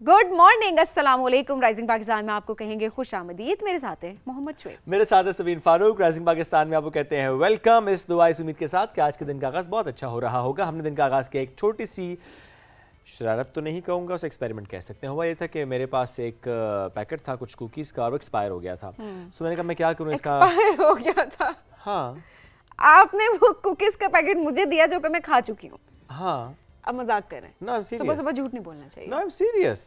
Good morning, अस्सलाम वालेकुम। Rising Pakistan में आपको कहेंगे खुश आमदीद। मेरे साथ है मोहम्मद शुएब, मेरे साथ है सबीन फारूक। राइजिंग पाकिस्तान में आपको कहते हैं वेलकम। इस दुआ इस उम्मीद के साथ कि आज के दिन का आगाज़ बहुत अच्छा हो रहा होगा। हमने दिन का आगाज़ किया एक छोटी सी शरारत तो नहीं कहूँगा, उसे एक्सपेरिमेंट कह सकते हैं। हुआ ये था कि मेरे पास एक पैकेट था कुछ कुकीज़ का और वो एक्सपायर हो गया था। सो मैंने कहा मैं क्या करूँ इसका। एक्सपायर हो गया था? हाँ, आपने वो कुकीज का पैकेट मुझे दिया जो कि मैं खा चुकी हूँ। हाँ, अब मजाक कर रहे हैं? नो आई एम सुबह सीरियस, सुबह झूठ नहीं बोलना चाहिए। No I am serious.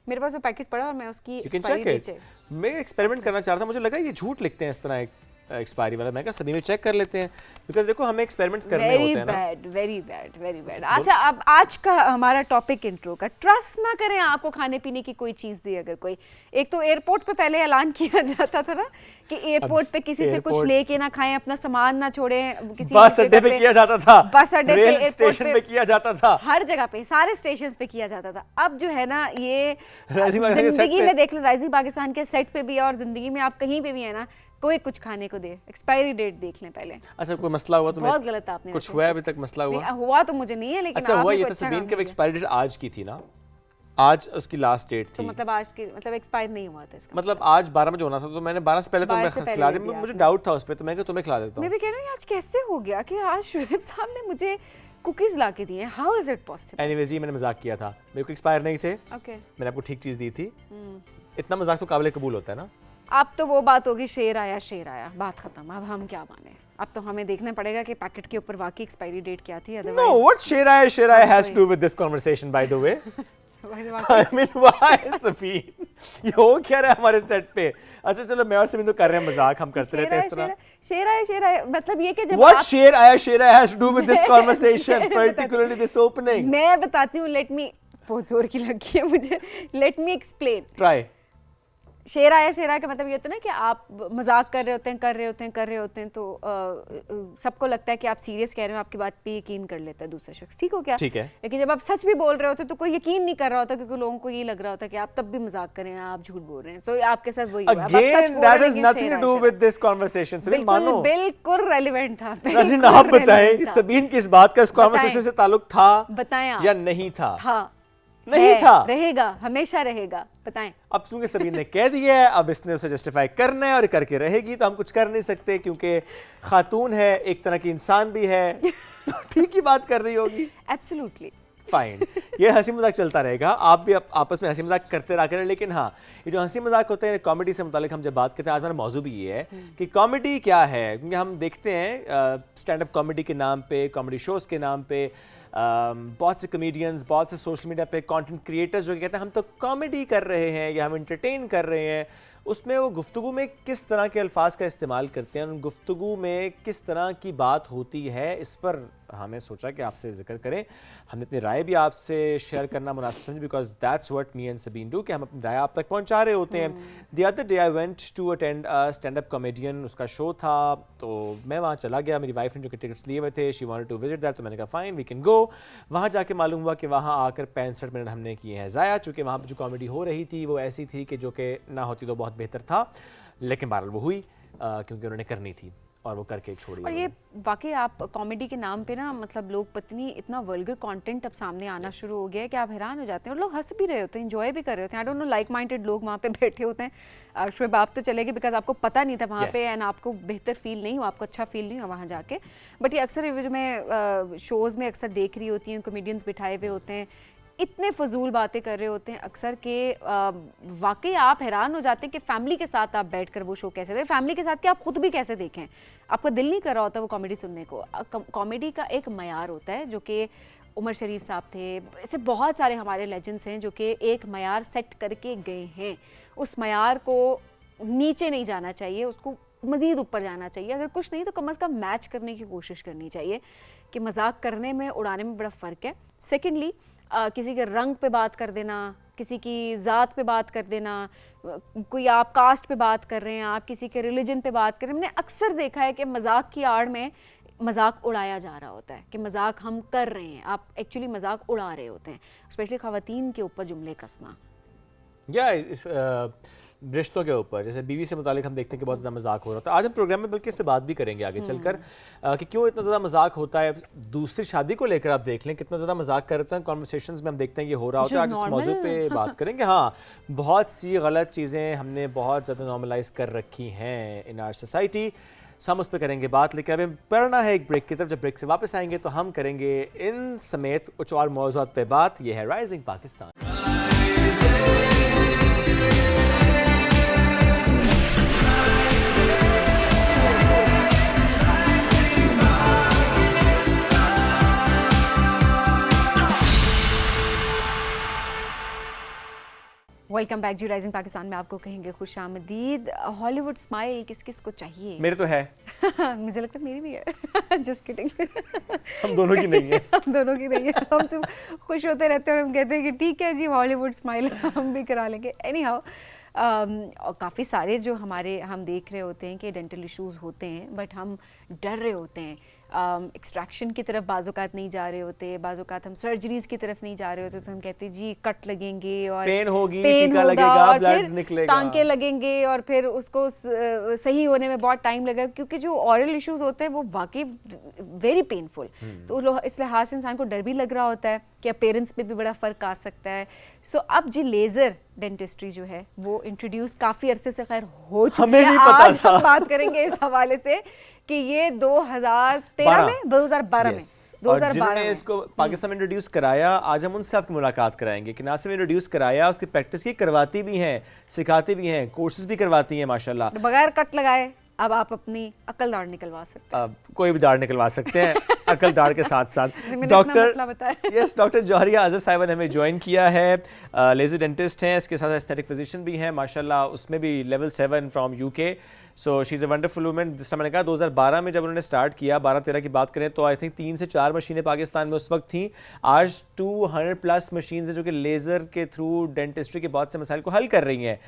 मेरे पास वो पैकेट पड़ा और मैं उसकी you can expiry check date it. मैं एक्सपेरिमेंट करना चाह रहा था, मुझे लगा ये झूठ लिखते हैं इस तरह एक्सपायरी वाला। मैं कहा सभी में चेक कर लेते हैं, बिकॉज देखो हमें एक्सपेरिमेंट्स करने वेरी होते हैं ना। Bad, very bad, very bad. अच्छा, अब आज का हमारा टॉपिक इंट्रो का, ट्रस्ट ना करें आपको खाने पीने की कोई चीज दी अगर कोई। एक तो एयरपोर्ट पे पहले ऐलान किया जाता था ना कि एयरपोर्ट पे किसी से कुछ लेके ना खाएं, अपना सामान ना छोड़ें, किसी बस अड्डे पे किया जाता था, बस अड्डे पे, रेल एयरपोर्ट स्टेशन पे किया जाता था, हर जगह पे, सारे स्टेशन पे किया जाता था। अब जो है ना, ये राइजिंग पाकिस्तान के सेट जिंदगी पे। में देख लो, राइजिंग पाकिस्तान के सेट पे भी है और जिंदगी में आप कहीं पे भी है ना, कोई कुछ खाने को दे, एक्सपायरी डेट देख लें पहले। अच्छा, कोई मसला हुआ तुम्हें? बहुत गलत आपने कुछ वैसे। हुआ है अभी तक मसला हुआ? नहीं, हुआ तो मुझे नहीं है, लेकिन अच्छा, हुआ आपने ये कोई तो अच्छा सबीन काम के नहीं एक्सपायरी डेट आज की थी ना, आज उसकी लास्ट डेट तो थी। मतलब आज के मतलब एक्सपायर नहीं हुआ था इसका मतलब आज 12 बजे होना था, तो मैंने 12 से पहले तो 12 मैं से पहले खिला दे दी। दिया मुझे आपने। डाउट था उस पे, तो मैं तुम्हें खिला देता मैं हूँ। भी कह रही हूँ आज कैसे हो गया कि आज शुएब साहब ने मुझे कुकीज ला के दिए। How is it possible? Anyways, ये मैंने मजाक किया था, मेरे को एक्सपायर नहीं थे, ओके, मैंने आपको ठीक चीज दी थी। इतना मजाक तो काबिल कबूल होता है ना। अब तो वो बात होगी शेर आया शेर आया, बात खत्म। अब हम क्या माने? अब तो हमें देखना पड़ेगा कि पैकेट के ऊपर वाकई एक्सपायरी डेट क्या थी। No, what Shirai has to do with this conversation, by the way? I mean, why, Safin? ये हो क्या रहा है हमारे सेट पे? अच्छा चलो, मैं और समीन तो कर रहे हैं मजाक, हम करते रहते हैं इस तरह। शेर आया मतलब ये कि जब What आप Shirai has to do with this conversation, particularly this opening? मैं बताती हूँ, लेट मी, बहुत जोर की लगी है मुझे, लेट मी एक्सप्लेन। Try. शेर आया का मतलब ये होता है ना कि आप मजाक कर रहे होते हैं तो सबको लगता है कि आप सीरियस कह रहे हो, आपकी बात पे यकीन कर लेता है दूसरा शख्स। ठीक हो क्या? ठीक है। लेकिन जब आप सच भी बोल रहे होते तो कोई यकीन नहीं कर रहा होता, क्योंकि लोगों को ये लग रहा होता कि आप तब भी मजाक कर रहे हैं, आप झूठ बोल रहे हैं। तो आपके साथ वही हुआ। अब आप सच Again, बोल रहे that हैं, has लेकिन nothing शेर to आया, do with this conversation. Sameen मानो। बिल्कुल रेलिवेंट था। नाज़रीन, आप बताएं सबीन की इस बात का इस कॉन्वर्सेशन से ताल्लुक था बताएं आप। या नहीं था? नहीं था, रहेगा, हमेशा रहेगा। बताएं। अब चूंकि सबीन ने कह दिया है, अब इसने उसे जस्टिफाई करना है और करके रहेगी, तो हम कुछ कर नहीं सकते, क्योंकि खातून है, एक तरह की इंसान भी है, तो ठीक ही बात कर रही होगी। एब्सोल्युटली फाइन, ये हंसी मजाक चलता रहेगा, आप भी आपस में हंसी मजाक करते रहा करें। लेकिन हाँ, ये जो हंसी मजाक होते हैं कॉमेडी से मुतालिक हम जब बात करते हैं, आज हमारा मौजू भी ये है कि कॉमेडी क्या है। क्योंकि हम देखते हैं स्टैंड अप कॉमेडी के नाम पे, कॉमेडी शोज़ के नाम पे बहुत से कमेडियंस, बहुत से सोशल मीडिया पे कंटेंट क्रिएटर्स जो कहते हैं हम तो कॉमेडी कर रहे हैं या हम एंटरटेन कर रहे हैं, उसमें वो गुफ्तगू में किस तरह के अल्फाज का इस्तेमाल करते हैं, उन गुफ्तगू में किस तरह की बात होती है, इस पर हमें सोचा कि आपसे जिक्र करें। हमने अपनी राय भी आपसे शेयर करना मुनासिब समझी, because that's what me and Sabeen do, कि हम अपनी राय आप तक पहुंचा रहे होते हैं। The other day I went to attend stand up comedian, उसका शो था, तो मैं वहाँ चला गया। मेरी वाइफ ने जो कि टिकट्स लिए हुए थे, she wanted to visit that, तो मैंने कहा फाइन वी कैन गो। वहाँ जाके मालूम हुआ कि वहाँ आकर 65 मिनट हमने किए हैं ज़ाया, चूँकि वहाँ पर जो कॉमेडी हो रही थी वो ऐसी थी कि जो कि ना होती तो बहुत बेहतर था, लेकिन बहरहाल वो हुई क्योंकि उन्होंने करनी थी और वो करके छोड़ी। और ये वाकई आप कॉमेडी के नाम पे ना, मतलब लोग पत्नी इतना वल्गर कंटेंट अब सामने आना शुरू हो गया है कि आप हैरान हो जाते हैं। और लोग हंस भी रहे होते हैं, एंजॉय भी कर रहे होते हैं। I don't know, like minded लोग वहाँ पे बैठे होते हैं। शुएब आप तो चले गए बिकॉज आपको पता नहीं था वहाँ पे, एंड आपको बेहतर फील नहीं हुआ, आपको अच्छा फील नहीं हुआ वहाँ जाके। बट ये अक्सर जो मैं शोज़ में अक्सर देख रही होती हूँ, कॉमेडियंस बिठाए हुए होते हैं, इतने फजूल बातें कर रहे होते हैं अक्सर के वाकई आप हैरान हो जाते हैं कि फैमिली के साथ आप बैठकर वो शो कैसे देखें, फैमिली के साथ कि आप खुद भी कैसे देखें, आपका दिल नहीं कर रहा होता वो कॉमेडी सुनने को। कॉमेडी का एक मयार होता है, जो कि उमर शरीफ साहब थे, ऐसे बहुत सारे हमारे लेजेंड्स हैं जो कि एक मयार सेट करके गए हैं। उस मयार को नीचे नहीं जाना चाहिए, उसको मज़ीद ऊपर जाना चाहिए। अगर कुछ नहीं तो कम अज़ कम मैच करने की कोशिश करनी चाहिए, कि मजाक करने में, उड़ाने में बड़ा फ़र्क है। सेकेंडली, किसी के रंग पे बात कर देना, किसी की ज़ात पे बात कर देना, कोई आप कास्ट पे बात कर रहे हैं, आप किसी के रिलीजन पे बात कर रहे हैं, मैंने अक्सर देखा है कि मजाक की आड़ में मजाक उड़ाया जा रहा होता है कि मजाक हम कर रहे हैं, आप एक्चुअली मजाक उड़ा रहे होते हैं। स्पेशली ख़वातीन के ऊपर जुमले कसना। रिश्तों के ऊपर, जैसे बीवी से मुतालिक हम देखते हैं कि बहुत ज़्यादा मजाक हो रहा होता है। आज हम प्रोग्राम में बल्कि इस पर बात भी करेंगे आगे चलकर कि क्यों इतना ज़्यादा मजाक होता है। दूसरी शादी को लेकर आप देख लें कितना ज़्यादा मजाक करते हैं, कॉन्वर्सेशंस में हम देखते हैं ये हो रहा होता है। आज इस मौजू पे बात करेंगे। हाँ, बहुत सी गलत चीज़ें हमने बहुत ज़्यादा नॉर्मलाइज कर रखी हैं इन आवर सोसाइटी, हम उस पर करेंगे बात। लेकिन अभी पढ़ना है एक ब्रेक की तरफ। जब ब्रेक से वापस आएंगे तो हम करेंगे इन समेत कुछ और मौज़ूआत पे बात। ये है राइजिंग पाकिस्तान। वेलकम बैक जी। राइजिंग पाकिस्तान में आपको कहेंगे खुश आमदीद। हॉलीवुड स्माइल किस किस को चाहिए? मेरे तो है। मुझे लगता है मेरी भी है। Just kidding. हम दोनों की नहीं है। हम दोनों की नहीं है। हम सिर्फ खुश होते रहते हैं और हम कहते हैं कि ठीक है जी हॉलीवुड स्माइल हम भी करा लेंगे। एनी हाउ और काफ़ी सारे जो हमारे हम देख रहे होते हैं कि डेंटल इश्यूज़ होते हैं, बट हम डर रहे होते हैं। एक्सट्रैक्शन की तरफ बाज़ोकात नहीं जा रहे होते, बाज़ोकात हम सर्जरीज की तरफ नहीं जा रहे होते, तो हम कहते हैं जी कट लगेंगे और पेन होगी, पेन टीका होगा लगेगा, और ब्लड फिर निकलेगा, टांके लगेंगे और फिर उसको सही होने में बहुत टाइम लगेगा, क्योंकि जो ऑरल इश्यूज होते हैं वो वाकई वेरी पेनफुल। तो इस लिहाज से इंसान को डर भी लग रहा होता है कि पेरेंट्स पे भी बड़ा फ़र्क आ सकता है। सो अब जी लेज़र डेंटिस्ट्री जो है वो इंट्रोड्यूस काफ़ी अरसे से खैर हो चुकी हमें है। नहीं पता आज था। हम बात करेंगे इस हवाले से कि ये 2013 में 2012 में और 2012 जिन्होंने में इसको पाकिस्तान में इंट्रोड्यूस कराया, आज हम उनसे आपकी मुलाकात कराएंगे कि ना सिर्फ इंट्रोड्यूस कराया, उसकी प्रैक्टिस की करवाती भी हैं, सिखाती भी हैं, कोर्सेज भी करवाती हैं माशाल्लाह। तो बगैर कट लगाए अब आप अपनी अकल दाढ़ निकलवा सकते हैं। अब कोई भी दाढ़ निकलवा सकते हैं अकल दाढ़ के साथ साथ। डॉक्टर यस, डॉक्टर जौहरिया अजहर साहिबा ने हमें ज्वाइन किया है। लेजर डेंटिस्ट हैं, इसके साथ एस्थेटिक फिजिशियन भी हैं माशाल्लाह, उसमें भी level 7 from UK. So she is a wonderful women. जिस तरह मैंने कहा 2012 में जब उन्होंने स्टार्ट किया, 12-13 की बात करें तो आई थिंक 3 से 4 मशीनें पाकिस्तान में उस वक्त थी। आज 200+ मशीन है जो कि लेज़र के थ्रू डेंटिस्ट्री के बहुत से मसाइल को हल कर रही हैं।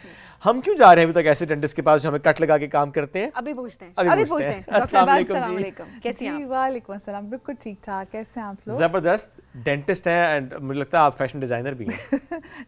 हम क्यों जा रहे हैं अभी तक ऐसे डेंटिस्ट के पास जो हमें कट लगा के काम करते हैं? अभी पूछते हैं। अभी पूछते हैं। अस्सलाम वालेकुम जी। कैसी हैं आप? वालेकुम अस्सलाम, बिल्कुल ठीक ठाक। कैसे हैं आप लोग? जबरदस्त डेंटिस्ट हैं एंड मुझे लगता है आप फैशन डिजाइनर भी हैं।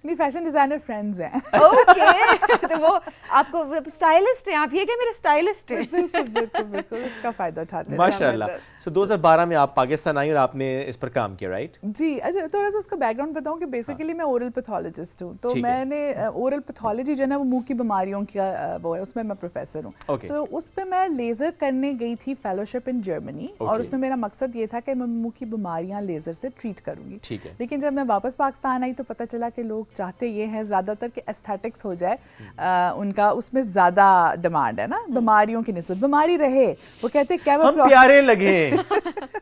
नहीं, फैशन डिजाइनर फ्रेंड्स हैं। ओके तो वो आपको स्टाइलिस्ट हैं, आप ये क्या मेरे स्टाइलिस्ट हैं? बिल्कुल बिल्कुल बिल्कुल, इसका फायदा उठाते हैं। माशाल्लाह। सो 2012 में आप पाकिस्तान आई और आपने इस पर काम किया, राइट? जी, अच्छा थोड़ा सा उसका बैकग्राउंड बताऊं कि बेसिकली मैं ओरल पैथोलॉजिस्ट हूँ। तो ठीक है। मैंने ओरल पैथोलॉजी जो है ना वो मुंह की बीमारियों का वो है, उसमें मैं प्रोफेसर हूँ। Okay. तो उस पर मैं लेज़र करने गई थी फेलोशिप इन जर्मनी, और Okay. उसमें मेरा मकसद ये था कि मैं मुंह की बीमारियां लेज़र से ट्रीट करूंगी। ठीक है। लेकिन जब मैं वापस पाकिस्तान आई तो पता चला कि लोग चाहते ये हैं ज़्यादातर कि एस्थेटिक्स हो जाए, उनका उसमें ज़्यादा डिमांड है ना, बीमारियों की निस्बत बीमारी रहे, वो कहते हैं हम प्यारे लगे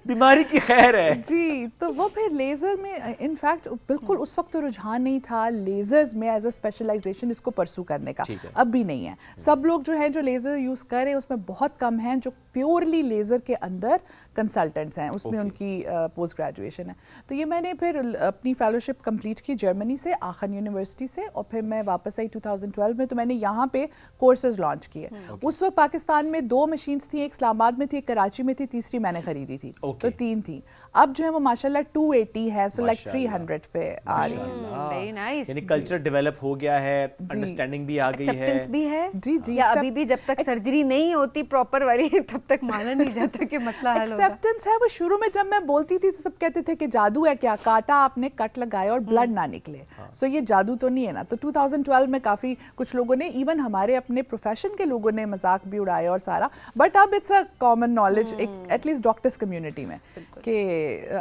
बीमारी की खैर है जी। तो वो फिर लेज़र में इनफैक्ट बिल्कुल उस वक्त तो रुझान नहीं था लेज़र्स में एज अ स्पेशलाइजेशन इसको परसू करने का, ठीक है। अब भी नहीं है। सब लोग जो है जो लेज़र यूज़ कर रहे हैं उसमें बहुत कम हैं जो प्योरली लेज़र के अंदर कंसल्टेंट्स हैं, उसमें उनकी पोस्ट ग्रेजुएशन है। तो ये मैंने फिर अपनी फेलोशिप कंप्लीट की जर्मनी से, आखन यूनिवर्सिटी से, और फिर मैं वापस आई 2012 में। तो मैंने यहाँ पे कोर्सेज लॉन्च किए। उस वक्त पाकिस्तान में 2 मशीन्स थी, एक इस्लामाबाद में थी, एक कराची में थी, तीसरी मैंने खरीदी थी। तो 3 थी। अब जो है वो माशाल्लाह 280 है, सो लाइक 300 पे आ रही है। Very nice. यानी कल्चर डेवलप हो गया है, अंडरस्टैंडिंग भी आ गई है। एक्सेप्टेंस भी है। जी जी। या अभी भी जब तक सर्जरी नहीं होती प्रॉपर वाली तब तक माना नहीं जाता कि मसला हल होगा। एक्सेप्टेंस है। वो शुरू में जब मैं बोलती थी तो सब कहते थे कि जादू है क्या, काटा आपने, कट लगाया और ब्लड ना निकले। सो ये जादू तो नहीं है ना। तो 2012 में काफ़ी कुछ लोगों ने, इवन हमारे अपने प्रोफेशन के लोगों ने मजाक भी उड़ाया और सारा, बट अब it's a common knowledge at least doctors community में कि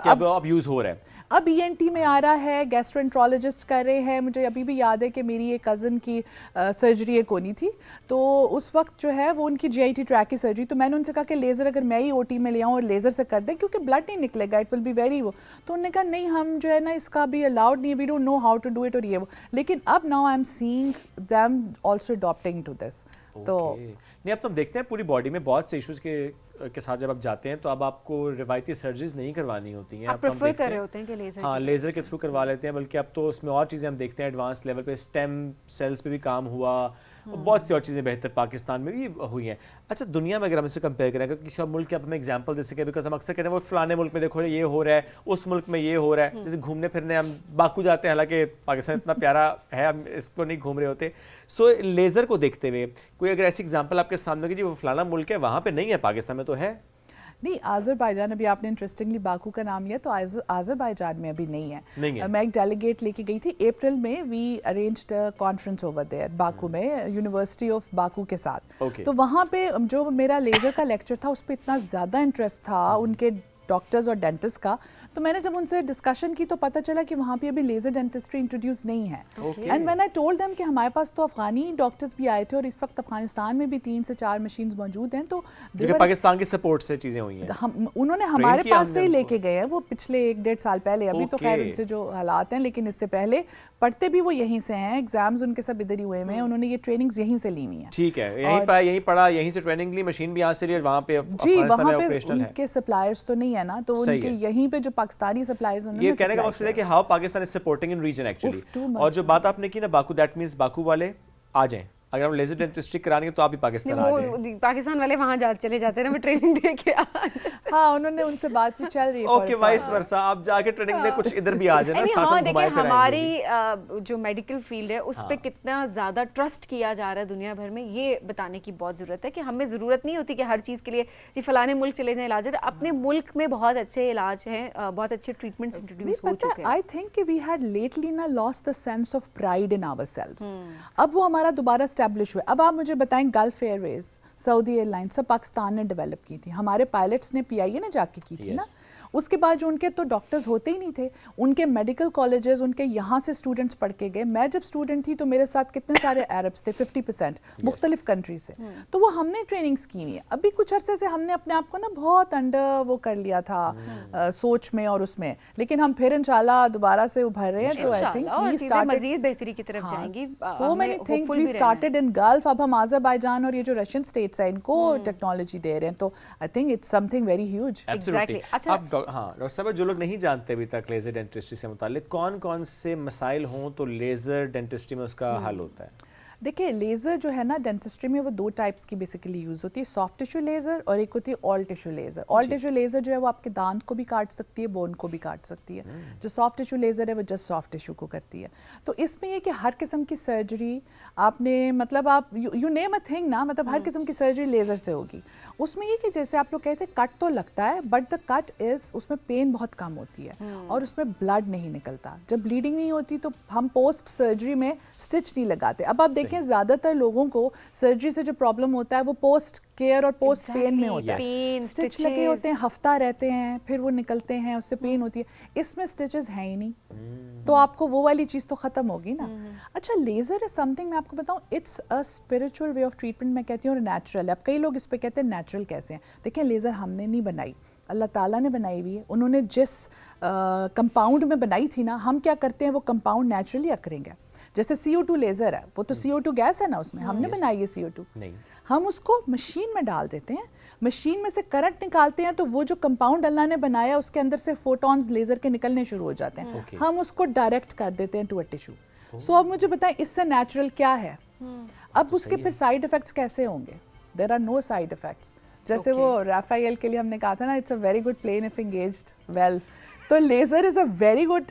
अब यूज हो रहा है। अब ENT में आ रहा है, गैस्ट्रोएंट्रोलॉजिस्ट कर रहे हैं। मुझे अभी भी याद है कि मेरी एक कज़न की सर्जरी एक होनी थी, तो उस वक्त जो है वो उनकी GIT ट्रैक की सर्जरी, तो मैंने उनसे कहा कि लेज़र अगर मैं ही OT में ले आऊँ और लेज़र से कर दें क्योंकि ब्लड नहीं निकलेगा, इट विल बी वेरी वो। तो उन्होंने कहा नहीं, हम जो है ना इसका भी अलाउड नहीं है, we don't know how to do it और ये वो। लेकिन अब now I am seeing them also adopting to this. तो नहीं, अब तो हम देखते हैं पूरी बॉडी में बहुत से इश्यूज के साथ जब आप जाते हैं तो अब आपको रिवायती सर्जरीज नहीं करवानी होती हैं। आप प्रेफर कर रहे होते हैं कि लेज़र? हाँ, लेज़र के थ्रू करवा लेते हैं, बल्कि अब तो उसमें और चीज़ें हम देखते हैं एडवांस लेवल पे, स्टेम सेल्स पे भी काम हुआ और बहुत सी और चीज़ें बेहतर पाकिस्तान में भी हुई हैं। अच्छा, दुनिया में अगर हम इसे कंपेयर करें, अगर किसी और मुल्क के आप हमें एग्जांपल दे सकें, बिकॉज हम अक्सर कहते हैं वो फलाने मुल्क में देखो ये हो रहा है, उस मुल्क में ये हो रहा है। जैसे घूमने फिरने हम बाकू जाते हैं, हालांकि पाकिस्तान इतना प्यारा है, हम इसको नहीं घूम रहे होते। सो लेज़र को देखते हुए कोई अगर ऐसी एग्जाम्पल आपके सामने कि जी वो फलाना मुल्क है, वहाँ पर नहीं है, पाकिस्तान में तो है। नहीं, आज़रबाईजान, अभी आपने इंटरेस्टिंगली बाकू का नाम लिया, तो आज़रबाईजान में अभी नहीं है। मैं एक डेलीगेट लेके गई थी अप्रैल में। We arranged a conference over there Baku में, यूनिवर्सिटी ऑफ बाकू के साथ। तो वहाँ पे जो मेरा लेज़र का लेक्चर था उस पर इतना ज़्यादा इंटरेस्ट था उनके डॉक्टर्स और डेंटिस्ट का, तो मैंने जब उनसे डिस्कशन की तो पता चला कि वहाँ पे अभी लेज़र डेंटिस्ट्री इंट्रोड्यूस नहीं है। And when I told them कि हमारे पास तो अफगानी डॉक्टर्स भी आए थे और इस वक्त अफगानिस्तान में भी 3 से 4 मशीन्स मौजूद हैं, तो पाकिस्तान की सपोर्ट से चीज़ें हुई हैं। उन्होंने हमारे पास से ही लेके गए हैं, वो पिछले 1-1.5 साल पहले। अभी तो खैर उनसे जो हालात हैं, लेकिन इससे पहले पढ़ते भी वो यहीं से हैं, एग्जाम्स उनके सब इधर ही हुए हैं, उन्होंने ये ट्रेनिंग्स यहीं से ली हुई हैं। ठीक है, यहीं पढ़ा, यहीं से ट्रेनिंग ली, मशीन भी यहाँ से ली, और वहाँ पे जी वहाँ पे उनके सप्लायर्स तो नहीं है ना, तो उनके यहीं पे जो पाकिस्तानी सप्लायर्स उन्होंने, ये कहने का मकसद है कि how Pakistan is supporting in region actually. और जो बात आपने की ना बाकू, दैट मींस बाकू वाले आ जाएं, अगर हम लेजर डेंटिस्ट्री कराएंगे तो आप भी पाकिस्तान आ जाएं। पाकिस्तान वाले वहां चले जाते हैं ना, ट्रेनिंग दे के। हाँ, उन्होंने उनसे बातचीत चल रही है। ओके, वाइस वर्सा, आप जाके ट्रेनिंग दे कुछ इधर भी आ जाए ना, साथ में घुमाए फिराएंगे। हमारी जो मेडिकल फील्ड है उस पे कितना ज्यादा ट्रस्ट किया जा रहा है दुनिया भर में, ये बताने की बहुत जरूरत है कि हमें जरूरत नहीं होती कि हर चीज के लिए जी फलाने मुल्क चले जाएं इलाज। अपने मुल्क में बहुत अच्छे इलाज हैं, बहुत अच्छे ट्रीटमेंट्स इंट्रोड्यूस हो चुके हैं। आई थिंक कि वी हैड लेटली ना lost the sense of pride in ourselves. अब वो हमारा दोबारा एस्टैब्लिश हुआ। अब आप मुझे बताएं, गल्फ एयरवेज, सऊदी एयरलाइन सब पाकिस्तान ने डेवलप की थी, हमारे पायलट्स ने PIA ने जाके की थी ना। उसके बाद जो उनके तो डॉक्टर्स होते ही नहीं थे, उनके मेडिकल कॉलेजेस उनके यहाँ से स्टूडेंट्स पढ़ के गए। मैं जब स्टूडेंट थी तो मेरे साथ कितने सारे अरब्स थे, 50% मुख्तलिफ कंट्री से। तो वो हमने ट्रेनिंग्स की हुई है। अभी कुछ अरसे से हमने अपने आप को ना बहुत अंडर वो कर लिया था सोच में और उसमें, लेकिन हम फिर इंशाल्लाह दोबारा से उभर रहे हैं। तो आई थिंक वी स्टार्टेड मजीद बेहतरी की तरफ जाएंगी। So many things we started in Gulf. अब हम आज़रबाईजान और ये जो रशियन स्टेट्स हैं इनको टेक्नोलॉजी दे रहे हैं, तो I think it's something very huge. Absolutely. अच्छा, हाँ डॉक्टर साहब, जो लोग नहीं जानते अभी तक लेजर डेंटिस्ट्री से मुतालिक, कौन कौन से मसाइल हों तो लेजर डेंटिस्ट्री में उसका हल होता है? देखिए, लेज़र जो है ना डेंटिस्ट्री में वो 2 टाइप्स की बेसिकली यूज़ होती है, सॉफ्ट टिश्यू लेज़र और एक होती है all tissue laser. All tissue laser जो है वो आपके दांत को भी काट सकती है, बोन को भी काट सकती है। जो सॉफ्ट टिश्यू लेज़र है वो जस्ट सॉफ्ट टिश्यू को करती है। तो इसमें ये कि हर किस्म की सर्जरी आपने, मतलब आप यू नेम अ थिंग ना, मतलब हर किस्म की सर्जरी लेज़र से होगी। उसमें ये कि जैसे आप लोग कहते हैं कट तो लगता है, बट द कट इज़, उसमें पेन बहुत कम होती है और उसमें ब्लड नहीं निकलता। जब ब्लीडिंग नहीं होती तो हम पोस्ट सर्जरी में स्टिच नहीं लगाते। अब आप देखें ज़्यादातर लोगों को सर्जरी से जो प्रॉब्लम होता है वो पोस्ट केयर और पोस्ट पेन में होता है। स्टिच लगे होते हैं, हफ्ता रहते हैं, फिर वो निकलते हैं, उससे पेन होती है। इसमें स्टिचेस हैं ही नहीं, तो आपको वो वाली चीज़ तो ख़त्म होगी ना। अच्छा, लेज़र इज समथिंग, मैं आपको बताऊं, it's a spiritual way of treatment मैं कहती हूँ, और नेचुरल। अब कई लोग इस पे कहते हैं नेचुरल कैसे हैं। देखिए, लेज़र हमने नहीं बनाई, अल्लाह ताला ने बनाई हुई है। उन्होंने जिस कंपाउंड में बनाई थी ना, हम क्या करते हैं वो कंपाउंड नेचुरली अकरेंगे। जैसे CO2 लेज़र है, वो तो CO2 गैस है ना, उसमें हमने बनाई है CO2 नहीं, हम उसको मशीन में डाल देते हैं, मशीन में से करंट निकालते हैं, तो वो जो कंपाउंड अल्लाह ने बनाया उसके अंदर से फोटॉन्स लेज़र के निकलने शुरू हो जाते हैं। हम उसको डायरेक्ट कर देते हैं टू अ टिश्यू। सो अब मुझे बताएं इससे नेचुरल क्या है। अब उसके फिर साइड इफेक्ट्स कैसे होंगे? There are no side effects. जैसे वो राफेल के लिए हमने कहा था ना, it's a very good plane if engaged well. तो laser is a very good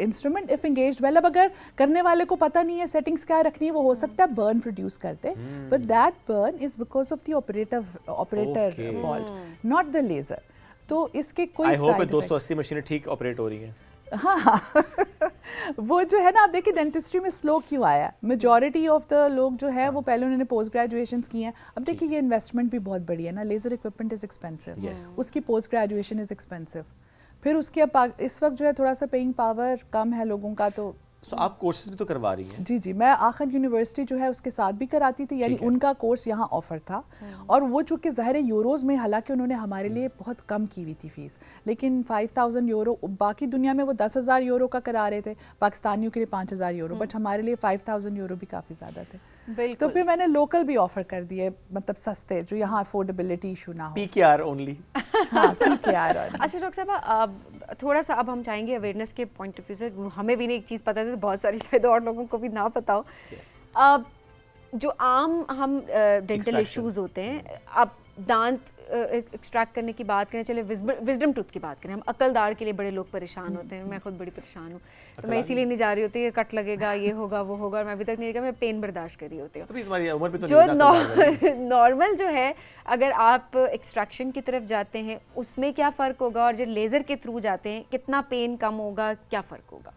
instrument if engaged well. अब अगर करने वाले को पता नहीं है सेटिंग्स क्या रखनी है, वो हो सकता है बर्न प्रोड्यूस करते, but that burn is because of the operator fault, not the laser. तो इसके कोई आई होप 280 मशीनें ठीक ऑपरेट हो रही हैं। हाँ वो जो है ना, आप देखिए डेंटिस्ट्री में स्लो क्यों आया। मेजॉरिटी ऑफ द लोग जो है वो पहले उन्होंने पोस्ट ग्रेजुएशंस की हैं। अब देखिए ये इन्वेस्टमेंट भी बहुत बड़ी है ना, लेज़र इक्विपमेंट इज़ एक्सपेंसिव, उसकी पोस्ट ग्रेजुएशन इज़ एक्सपेंसिव। फिर उसके इस वक्त जो है थोड़ा सा पेइंग पावर कम है लोगों का, तो आप कोर्सेज भी तो करवा रही हैं? जी, मैं आखिर यूनिवर्सिटी जो है उसके साथ भी कराती थी, यानी उनका कोर्स यहाँ ऑफर था। और वो चूँकि ज़ाहिर यूरोज़ में, हालांकि उन्होंने हमारे लिए बहुत कम की हुई थी फ़ीस, लेकिन 5000 यूरो, बाकी दुनिया में वो 10,000 यूरो का करा रहे थे, पाकिस्तानियों के लिए 5000 यूरो, बट हमारे लिए 5000 यूरो भी काफ़ी ज़्यादा थे। तो फिर मैंने लोकल भी ऑफर कर दिए, मतलब सस्ते, जो यहाँ अफोर्डेबिलिटी इशू ना हो। PKR only. हाँ, PKR। अच्छा डॉक्टर साहब, थोड़ा सा अब हम चाहेंगे अवेयरनेस के पॉइंट ऑफ व्यू से, हमें भी नहीं एक चीज़ पता है, तो बहुत सारी शायद और लोगों को भी ना पता हो। जो आम हम डेंटल Extraction. इश्यूज होते हैं, आप दांत एक्सट्रैक्ट करने की बात करें, चले विजडम टूथ की बात करें, हम अकल दाढ़ के लिए बड़े लोग परेशान होते हैं, मैं खुद बड़ी परेशान हूँ, तो मैं इसीलिए नहीं जा रही होती, कट लगेगा, ये होगा वो होगा, और मैं अभी तक नहीं, मैं पेन बर्दाश्त कर रही होती हूँ। अभी तुम्हारी उम्र भी तो जो नहीं ना, तो नॉर्मल जो है, अगर आप एक्सट्रैक्शन की तरफ जाते हैं उसमें क्या फ़र्क होगा, और जो लेज़र के थ्रू जाते हैं कितना पेन कम होगा, क्या फ़र्क होगा?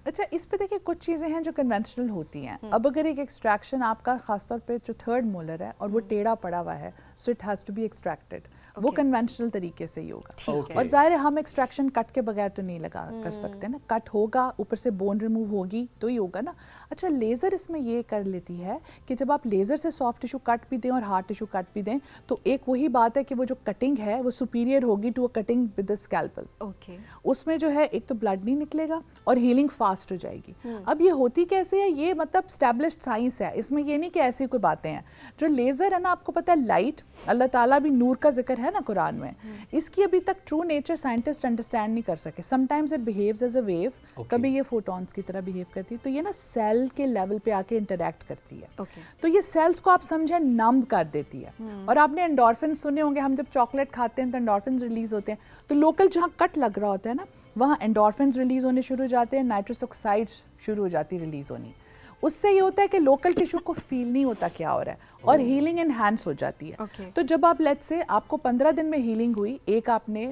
अच्छा, इस पे देखिए कुछ चीज़ें हैं जो कन्वेंशनल होती हैं। अब अगर एक एक्सट्रैक्शन आपका खासतौर पे जो थर्ड मोलर है और वो टेढ़ा पड़ा हुआ है, so it has to be extracted, वो कन्वेंशनल तरीके से ही होगा। ठीक है। और ज़ाहिर है हम एक्सट्रैक्शन कट के बगैर तो नहीं लगा कर सकते ना, कट होगा, ऊपर से बोन रिमूव होगी तो ही होगा ना। अच्छा, लेज़र इसमें ये कर लेती है कि जब आप लेज़र से सॉफ्ट टिश्यू कट भी दें और हार्ड टिश्यू कट भी दें, तो एक वही बात है कि वो जो कटिंग है वो सुपीरियर होगी to a cutting with the scalpel. Okay, उसमें जो है एक तो ब्लड नहीं निकलेगा और हीलिंग फास्ट हो जाएगी। अब ये होती कैसे है, ये मतलब स्टैब्लिश्ड साइंस है, इसमें ये नहीं कि ऐसी कोई बातें हैं। जो लेज़र है ना, आपको पता है लाइट, अल्लाह ताला भी नूर का जिक्र है ना कुरान में, इसकी अभी तक ट्रू नेचर साइंटिस्ट अंडरस्टैंड नहीं कर सके। Sometimes it behaves as a wave, कभी ये फोटॉन्स की तरह बिहेव करती है, तो ये ना सेल के लेवल पे आके इंटरैक्ट करती है। ओके, तो ये सेल्स को आप समझे नम कर देती है। और आपने एंडोर्फिन सुने होंगे, हम जब चॉकलेट खाते हैं तो एंडोर्फिन रिलीज होते हैं, तो लोकल जहाँ कट लग रहा होता है ना, वहाँ एंडोर्फिन रिलीज होने शुरू हो जाते हैं, नाइट्रस ऑक्साइड शुरू हो जाती है रिलीज होनी। उससे ये होता है कि लोकल टिश्यू को फील नहीं होता क्या हो रहा है और हीलिंग एनहांस हो जाती है। Okay. तो जब आप लेट्स से आपको 15 दिन में हीलिंग हुई, एक आपने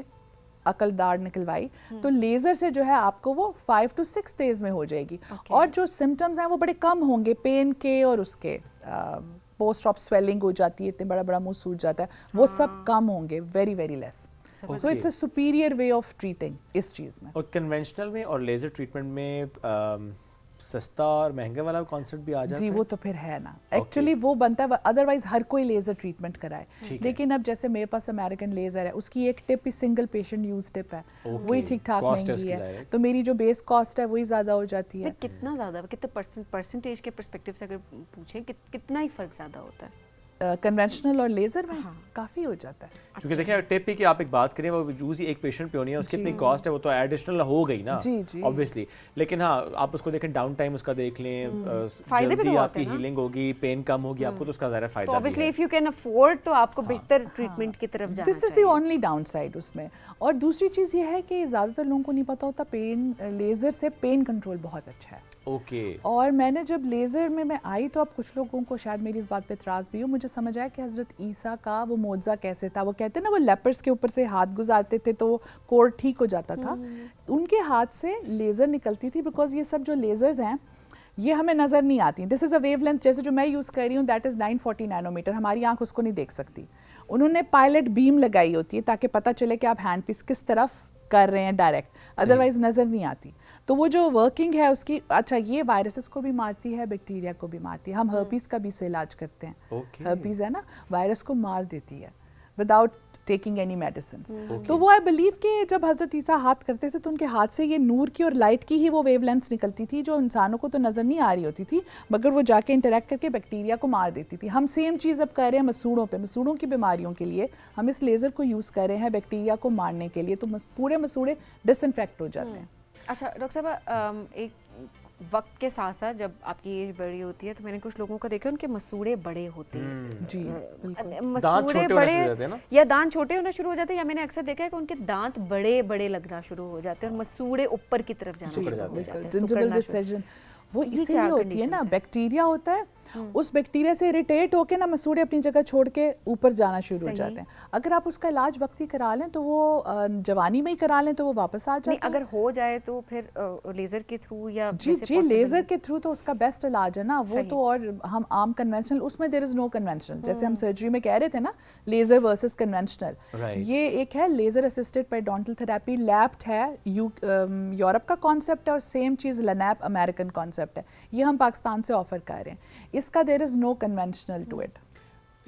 अकल दाढ़ निकलवाई, तो लेज़र से जो है आपको वो 5 to 6 डेज में हो जाएगी। Okay. और जो सिम्टम्स हैं वो बड़े कम होंगे, पेन के और उसके पोस्ट ऑप स्वेलिंग हो जाती है, इतने बड़ा बड़ा मुंह सूज जाता है, वो सब कम होंगे, very very less. So it's a superior way of treating इस चीज़ में। और कन्वेंशनल में और लेज़र ट्रीटमेंट में सस्ता और महंगे वाला कॉन्सेप्ट भी आ जाता जी, है? वो तो फिर है ना, एक्चुअली वो बनता है, अदरवाइज हर कोई लेज़र ट्रीटमेंट कराए। लेकिन अब जैसे मेरे पास अमेरिकन लेज़र है, उसकी एक टिप ही सिंगल पेशेंट यूज टिप है, वही ठीक ठाक Cost है महंगी उसकी है, ज़ाहिर। तो मेरी जो बेस कॉस्ट है वही ज़्यादा हो जाती है। कितना ज़्यादा, कितने परसेंटेज के परस्पेक्टिव से अगर पूछें कितना ही फ़र्क ज़्यादा होता है? कन्वेंशनल और लेज़र में काफ़ी हो जाता है। क्योंकि देखिए टिप ही की आप एक बात करें, वो यूज ही एक पेशेंट पे होनी है, उसकी इतनी कॉस्ट है, वो तो एडिशनल हो गई ना जी, जी। ऑब्वियसली। लेकिन हाँ, आप उसको देखें, डाउन टाइम उसका देख लें, फायदे भी तो जल्दी बहुत आपकी है ना? हीलिंग होगी, पेन कम होगी, आपको तो उसका ज़्यादा तो फायदा भी ऑब्वियसली है। इफ यू कैन अफोर्ड तो आपको बेहतर ट्रीटमेंट की तरफ जाना दिस इज द चाहिए। ओनली डाउन साइड उसमें। और दूसरी चीज़ ये है कि ज़्यादातर लोगों को नहीं पता होता, पेन लेज़र से पेन कंट्रोल बहुत अच्छा है। ओके, और मैंने जब लेज़र में मैं आई, तो अब कुछ लोगों को शायद मेरी इस बात पे एतराज़ भी हो, मुझे समझ आया कि हज़रत ईसा का वो मोज़ा कैसे था। वो कहते हैं ना, वो लेपर्स के ऊपर से हाथ गुजारते थे तो कोर्ड ठीक हो जाता था। उनके हाथ से लेज़र निकलती थी, बिकॉज ये सब जो लेज़र्स हैं ये हमें नज़र नहीं आती। दिस इज़ अ वेवलेंथ, जैसे जो मैं यूज़ कर रही हूँ दैट इज़ 940 नैनोमीटर, हमारी आंख उसको नहीं देख सकती। उन्होंने पायलट बीम लगाई होती है ताकि पता चले कि आप हैंड पीस किस तरफ कर रहे हैं डायरेक्ट, अदरवाइज नज़र नहीं आती। तो वो जो वर्किंग है उसकी, अच्छा ये वायरसेस को भी मारती है, बैक्टीरिया को भी मारती है। हम हर्पीस का भी इससे इलाज करते हैं। Okay. हर्पीस है ना, वायरस को मार देती है विदाउट टेकिंग एनी मेडिसिन। तो वो आई बिलीव कि जब हज़रत ईसा हाथ करते थे तो उनके हाथ से ये नूर की और लाइट की ही वो वेवलेंथ्स निकलती थी, जो इंसानों को तो नज़र नहीं आ रही होती थी, मगर वो जाके इंटरेक्ट करके बैक्टीरिया को मार देती थी। हम सेम चीज़ अब कर रहे हैं मसूड़ों पे, मसूड़ों की बीमारियों के लिए हम इस लेज़र को यूज़ कर रहे हैं बैक्टीरिया को मारने के लिए, तो पूरे मसूड़े डिसइंफेक्ट हो जाते हैं। अच्छा डॉक्टर साहब, एक वक्त के साथ साथ जब आपकी एज बड़ी होती है तो मैंने कुछ लोगों को देखा उनके मसूड़े बड़े होते हैं। जी बिल्कुल। दांत मसूड़े छोटे होने बड़े शुरू हो जाते हैं ना? या दांत छोटे होना शुरू हो जाते हैं, या मैंने अक्सर देखा है कि उनके दांत बड़े बड़े लगना शुरू हो जाते हैं और मसूड़े ऊपर की तरफ जाना शुरू हो जाते हैं, गिंजिवल सिकुड़ना शुरू। डिसीजन वो ये इसीलिए क्या होती है ना, conditions हैं? बैक्टीरिया होता है, उस बैक्टीरिया से इरिटेट होके ना मसूड़े अपनी जगह छोड़ के ऊपर जाना शुरू हो सही। जाते हैं। अगर आप उसका इलाज वक्ती करा लें तो वो जवानी में ही करा लें तो वो वापस आ नहीं, जाता है। अगर हो जाए तो फिर लेजर के थ्रू या जी वैसे जी, possible लेजर नहीं? के थ्रू तो उसका बेस्ट इलाज है ना वो सही। तो। और हम आम कन्वेंशनल, उसमें देयर इज नो कन्वेंशनल, जैसे हम सर्जरी में कह रहे थे ना, लेजर वर्सेस कन्वेंशनल। Right. ये एक है laser assisted periodontal therapy, LAPT है, यूरोप का कॉन्सेप्ट है, और सेम चीज़ लनैप अमेरिकन कॉन्सेप्ट है, ये हम पाकिस्तान से ऑफर कर रहे हैं। इसका there is no conventional to it.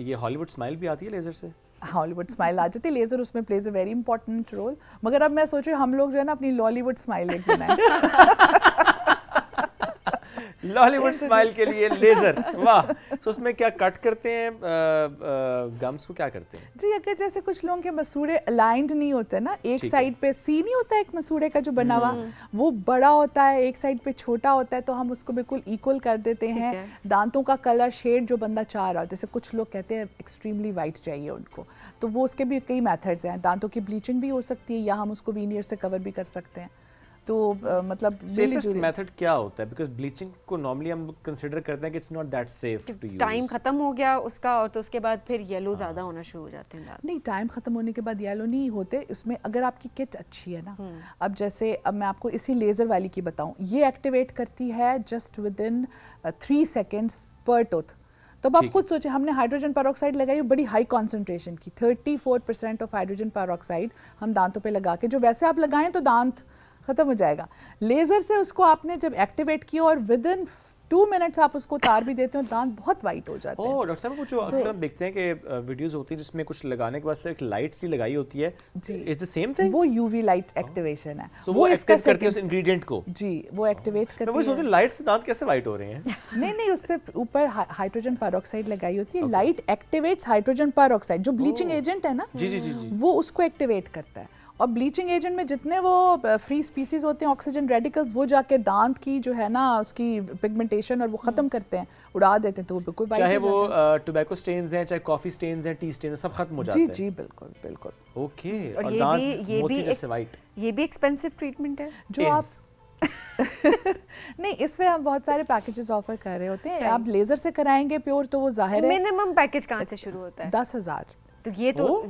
ये हॉलीवुड स्माइल भी आती है लेज़र से? हॉलीवुड स्माइल आ जाती है, लेजर उसमें plays a very important role. मगर अब मैं सोच रही हूँ हम लोग जो है ना अपनी लॉलीवुड स्माइल एक बनाएं। लॉलीवुड स्माइल के लिए लेजर, वाह। तो उसमें क्या कट करते हैं गम्स को, क्या करते हैं? जी, अगर जैसे कुछ लोगों के मसूड़े अलाइंड नहीं होते ना, एक साइड पे सी नहीं होता एक मसूड़े का जो बना हुआ, वो बड़ा होता है, एक साइड पे छोटा होता है, तो हम उसको बिल्कुल इक्वल कर देते हैं। दांतों का कलर शेड जो बंदा चाह रहा है, जैसे कुछ लोग कहते हैं एक्सट्रीमली वाइट चाहिए उनको, तो वो उसके भी कई मेथड्स हैं। दांतों की ब्लीचिंग भी हो सकती है या हम उसको वीनियर से कवर भी कर सकते हैं। तो मतलब सेफेस्ट मेथड क्या होता है? बिकॉज ब्लीचिंग को नॉर्मली हम कंसीडर करते हैं कि it's not that safe to use. Time खत्म हो गया उसका और तो उसके बाद फिर येलो ज़्यादा होना शुरू हो जाते हैं दांत। नहीं, टाइम खत्म होने के बाद येलो नहीं होते उसमें, अगर आपकी किट अच्छी है ना। अब जैसे अब मैं आपको इसी लेज़र वाली की बताऊं, ये एक्टिवेट करती है जस्ट विद इन 3 सेकेंड्स पर टूथ। तो अब आप खुद सोचें, हमने हाइड्रोजन पेरोक्साइड लगाई बड़ी हाई कॉन्सेंट्रेशन की, 34% ऑफ हाइड्रोजन पेरोक्साइड हम दांतों पे लगा के, जो वैसे आप लगाएं तो दांत खत्म हो जाएगा। लेजर से उसको आपने जब एक्टिवेट किया और विद इन 2 मिनट्स आप उसको उतार भी देते हो, दांत बहुत वाइट हो जाते हैं। ओह डॉक्टर साहब, वो जो अक्सर हम देखते हैं कि वीडियोस होती हैं जिसमें कुछ लगाने के बाद से एक लाइट सी लगाई होती है, इज द सेम थिंग? वो यूवी लाइट एक्टिवेशन है। So वो एक्टिव करती है उस इंग्रेडिएंट को? जी, वो एक्टिवेट करती है। मैं वही सोच रहा हूं, लाइट से दांत कैसे वाइट हो रहे हैं? नहीं, उससे ऊपर हाइड्रोजन पेरोक्साइड लगाई होती है। लाइट एक्टिवेट्स हाइड्रोजन पेरोक्साइड, जो ब्लीचिंग एजेंट है ना, जी, वो उसको एक्टिवेट करता है। और ब्लीचिंग एजेंट में जितने वो फ्री स्पीसीज होते हैं, ऑक्सीजन रेडिकल्स, वो जाके दांत की जो है ना उसकी पिगमेंटेशन और वो खत्म करते हैं, उड़ा देते हैं, तो वो बिल्कुल वाइट हो चाहे जाता है। वो टोबैको स्टेन्स हैं, चाहे कॉफी स्टेन्स हैं, टी स्टेन्स, सब खत्म हो जाते हैं। जी, बिल्कुल बिल्कुल। ओके। और ये भी एक्सपेंसिव ट्रीटमेंट है जो आप नहीं, इसमें हम बहुत सारे पैकेजेस ऑफर कर रहे होते हैं। आप लेजर से कराएंगे प्योर तो वो जाहिर है मिनिमम पैकेज कहाँ से शुरू होता है? 10,000। तो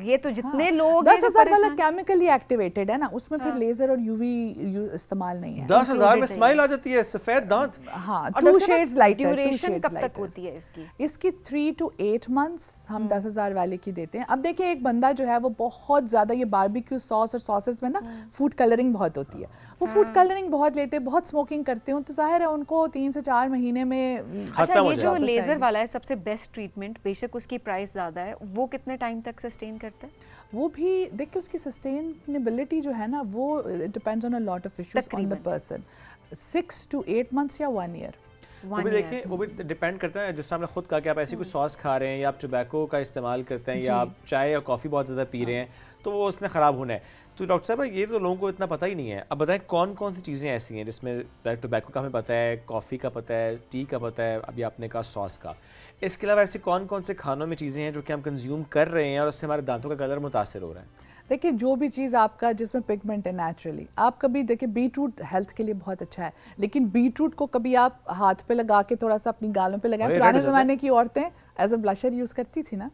ये तो जितने लोग 10,000 वाला केमिकली एक्टिवेटेड है ना, उसमें फिर लेजर और यूवी इस्तेमाल नहीं है। 10,000 में स्माइल आ जाती है, सफेद दांत। हाँ, 2 शेड्स लाइटर। ड्यूरेशन कब तक होती है इसकी? इसकी 3 to 8 months हम 10,000 वाले की देते हैं। अब देखिए, एक बंदा जो है वो बहुत ज्यादा ये बारबेक्यू सॉस और सॉसेस में ना फूड कलरिंग बहुत होती है, वो फूड कलरिंग बहुत लेते हैं, बहुत स्मोकिंग करते हो, तो जाहिर है उनको 3 से 4 महीने में। अच्छा, ये जो लेजर वाला है सबसे बेस्ट ट्रीटमेंट, बेशक उसकी प्राइस ज्यादा है, वो कितने टाइम तक सस्टेन करता है? वो भी देखिए, उसकी सस्टेनेबिलिटी जो है ना, वो depends on a lot of issues on the person. 6 to 8 months या 1 year। वो भी देखिए, वो भी डिपेंड करता है, जैसे आपने खुद कहा कि आप ऐसी कोई सॉस खा रहे हैं या आप टोबैको का इस्तेमाल करते हैं या आप चाय या कॉफ़ी बहुत ज़्यादा पी रहे हैं, तो वो उसने ख़राब होना है। तो डॉक्टर साहब, ये तो लोगों को इतना पता ही नहीं है। अब बताएं कौन कौन सी चीज़ें ऐसी हैं जिसमें टोबैको का हमें पता है, कॉफ़ी का पता है, टी का पता है, अभी आपने कहा सॉस का, इसके अलावा ऐसे कौन कौन से खानों में चीज़ें हैं जो कि हम कंज्यूम कर रहे हैं और उससे हमारे दांतों का कलर मुतासर हो रहा है? देखिए, जो भी चीज़ आपका जिसमें पिगमेंट है नेचुरली, आप कभी देखिए, बीटरूट हेल्थ के लिए बहुत अच्छा है, लेकिन बीटरूट को कभी आप हाथ पे लगा के थोड़ा सा अपनी गालों पे लगाएं। पुराने ज़माने की औरतें एज अ ब्लशर यूज़ करती थी ना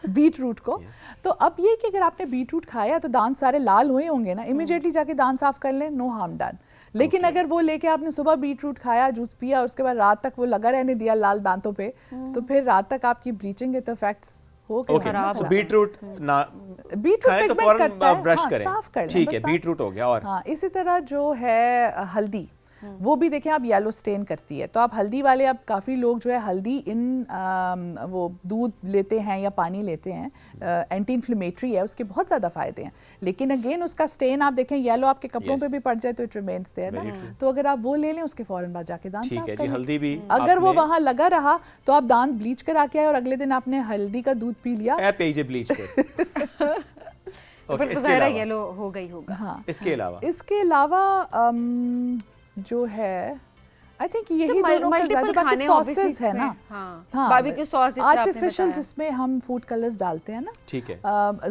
बीटरूट को। तो अब ये कि अगर आपने बीटरूट खाया तो दांत सारे लाल हुए होंगे ना, इमीडिएटली जाके दांत साफ कर लें, नो हार्म डन। लेकिन अगर वो लेके आपने सुबह बीटरूट खाया, जूस पिया, उसके बाद रात तक वो लगा रहने दिया लाल दांतों पे, तो फिर रात तक आपकी ब्लीचिंग के तो इफेक्ट्स हो गए। बीटरूट ना बीटरूट तो फौरन ब्रश हाँ, करें, साफ कर लें, ठीक है, बस बीटरूट हो गया। और हाँ, इसी तरह जो है हल्दी, वो भी देखें आप येलो स्टेन करती है, तो आप हल्दी वाले, अब काफ़ी लोग जो है हल्दी इन वो दूध लेते हैं या पानी लेते हैं, एंटी इन्फ्लेमेटरी है, उसके बहुत ज़्यादा फ़ायदे हैं। लेकिन अगेन उसका स्टेन आप देखें येलो आपके कपड़ों पे भी पड़ जाए तो इट रिमेन्स देयर ना, तो अगर आप वो ले लें उसके फ़ौरन बाद जाके दांत साफ कर लें। हल्दी भी अगर वो वहाँ लगा रहा तो आप दांत ब्लीच करा के आए और अगले दिन आपने हल्दी का दूध पी लिया, ब्लीच कर फिर तो ज़ाहिर है येलो हो गई होगा। हाँ, इसके अलावा जो है आई थिंक यही दोनों का ज़्यादा, बाकी सॉसेस है ना, हाँ, बारबेक्यू सॉस आर्टिफिशियल जिसमें हम फूड कलर्स डालते हैं ना, ठीक है,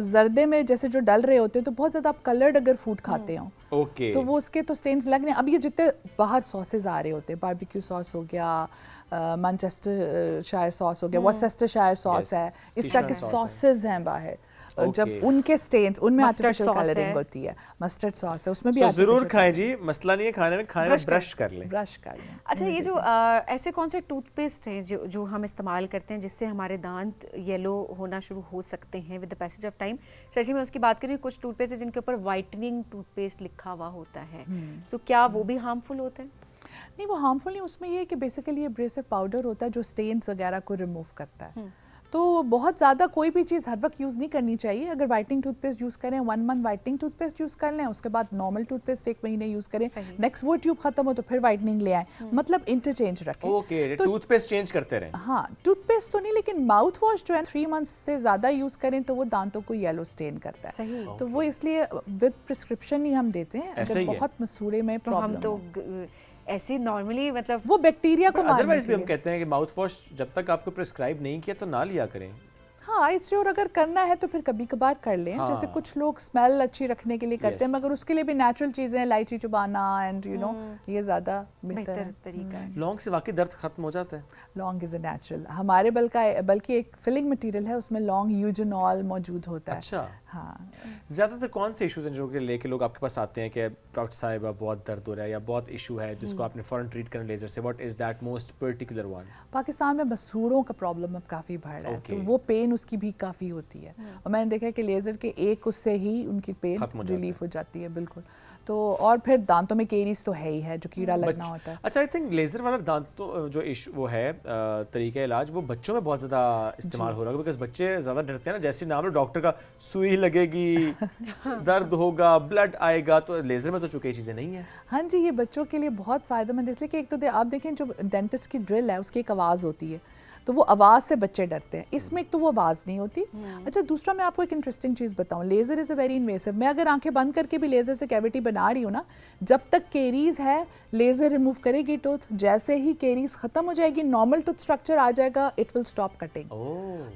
जर्दे में जैसे जो डल रहे होते हैं, तो बहुत ज़्यादा आप कलर्ड अगर फूड खाते हो, ओके, तो वो उसके तो स्टेन्स लग रहे हैं। अब ये जितने बाहर सॉसेस आ रहे होते हैं, बारबेक्यू सॉस हो गया, मैनचेस्टर शायर सॉस हो गया, वर्सेस्टर शायर सॉस है, इस तरह के सॉसेस हैं बाहर, जब उनके स्टेन्स, उनमें आर्टिफिशियल कलरिंग होती है, मस्टर्ड सॉस है, उसमें भी जरूर खाएं जी, मसला नहीं है खाने में ब्रश कर लें। अच्छा, ये जो ऐसे कौन से टूथपेस्ट हैं जो हम इस्तेमाल करते हैं जिससे हमारे दांत येलो होना शुरू हो सकते हैं with the passage of time? Specially मैं उसकी बात करी, कुछ टूथपेस्ट है जिनके ऊपर वाइटनिंग टूथपेस्ट लिखा हुआ होता है, तो क्या वो भी हार्मफुल होते हैं? नहीं, वो हार्मफुल नहीं, उसमें ये है कि बेसिकली एब्रेसिव पाउडर होता है जो स्टेन्स वगैरह को रिमूव करता है। तो बहुत ज़्यादा कोई भी चीज़ हर वक्त यूज़ नहीं करनी चाहिए। अगर वाइटनिंग टूथपेस्ट यूज़ करें 1 मंथ वाइटनिंग टूथपेस्ट यूज़ कर लें, उसके बाद नॉर्मल टूथपेस्ट 1 महीने यूज़ करें, नेक्स्ट वो ट्यूब खत्म हो तो फिर वाइटनिंग ले आए, मतलब इंटरचेंज रखें। ओके, तो टूथपेस्ट चेंज करते रहें। हाँ, टूथपेस्ट तो नहीं, लेकिन माउथ वॉश जो है 3 मंथ्स से ज़्यादा यूज़ करें तो वो दांतों को येलो स्टेन करता है। सही। तो वो इसलिए विद प्रिस्क्रिप्शन ही हम देते हैं। ऐसा अगर ही है। बहुत मसूड़े में तो हम प्रॉब्लम तो ऐसे नॉर्मली मतलब वो बैक्टीरिया को मारने अदरवाइज के भी हम लिए। कहते हैं कि माउथ वॉश जब तक आपको प्रिस्क्राइब नहीं किया तो ना लिया करें। हाँ, इट्स श्योर, अगर करना है तो फिर कभी कभार कर लें। हाँ। जैसे कुछ लोग स्मेल अच्छी रखने के लिए करते हैं, Yes. मगर उसके लिए भी नेचुरल चीज़ें, इलायची चुबाना एंड यू नो ये ज़्यादा बेहतर बेहतर है। तरीका है। लौंग से वाकई दर्द खत्म हो जाता है। लौंग इज़ अ नेचुरल, हमारे बल्कि एक फिलिंग मटेरियल है, उसमें लौंग यूजनॉल मौजूद होता है। अच्छा, हाँ, ज्यादातर कौन से इश्यूज हैं जो कि लेके लोग आपके पास आते हैं कि डॉक्टर साहब अब बहुत दर्द हो रहा है या बहुत इशू है जिसको आपने फौरन ट्रीट करना लेजर से, what is that most particular one? Pakistan में मसूड़ों का प्रॉब्लम अब काफ़ी बढ़ रहा है, Okay. तो वो पेन उसकी भी काफ़ी होती है। और मैंने देखा है कि लेज़र के एक उससे ही उनकी पेन खत्म हो जाता रिलीफ हो जाती है, बिल्कुल। तो और फिर दांतों में केरीज तो है ही है, जो कीड़ा लगना होता है। अच्छा, आई थिंक लेजर वाला दांतों जो इशू वो है तरीका इलाज, वो बच्चों में बहुत ज़्यादा इस्तेमाल हो रहा है बिकॉज बच्चे ज़्यादा डरते हैं ना। जैसे नाम लो डॉक्टर का, सुई लगेगी, दर्द होगा, ब्लड आएगा, तो लेजर में तो चूंकि ये चीज़ें नहीं है। हाँ जी, ये बच्चों के लिए बहुत फ़ायदेमंद है, इसलिए कि एक तो आप देखें जो डेंटिस्ट की ड्रिल है उसकी एक आवाज़ होती है, तो वो आवाज़ से बच्चे डरते हैं। इसमें एक तो वो आवाज़ नहीं होती। अच्छा, दूसरा मैं आपको एक इंटरेस्टिंग चीज़ बताऊं, laser is a very invasive. मैं अगर आंखें बंद करके भी लेज़र से कैविटी बना रही हूँ ना, जब तक केरीज है लेज़र रिमूव करेगी टूथ, जैसे ही केरीज ख़त्म हो जाएगी, नॉर्मल टूथ स्ट्रक्चर आ जाएगा, इट विल स्टॉप कटिंग।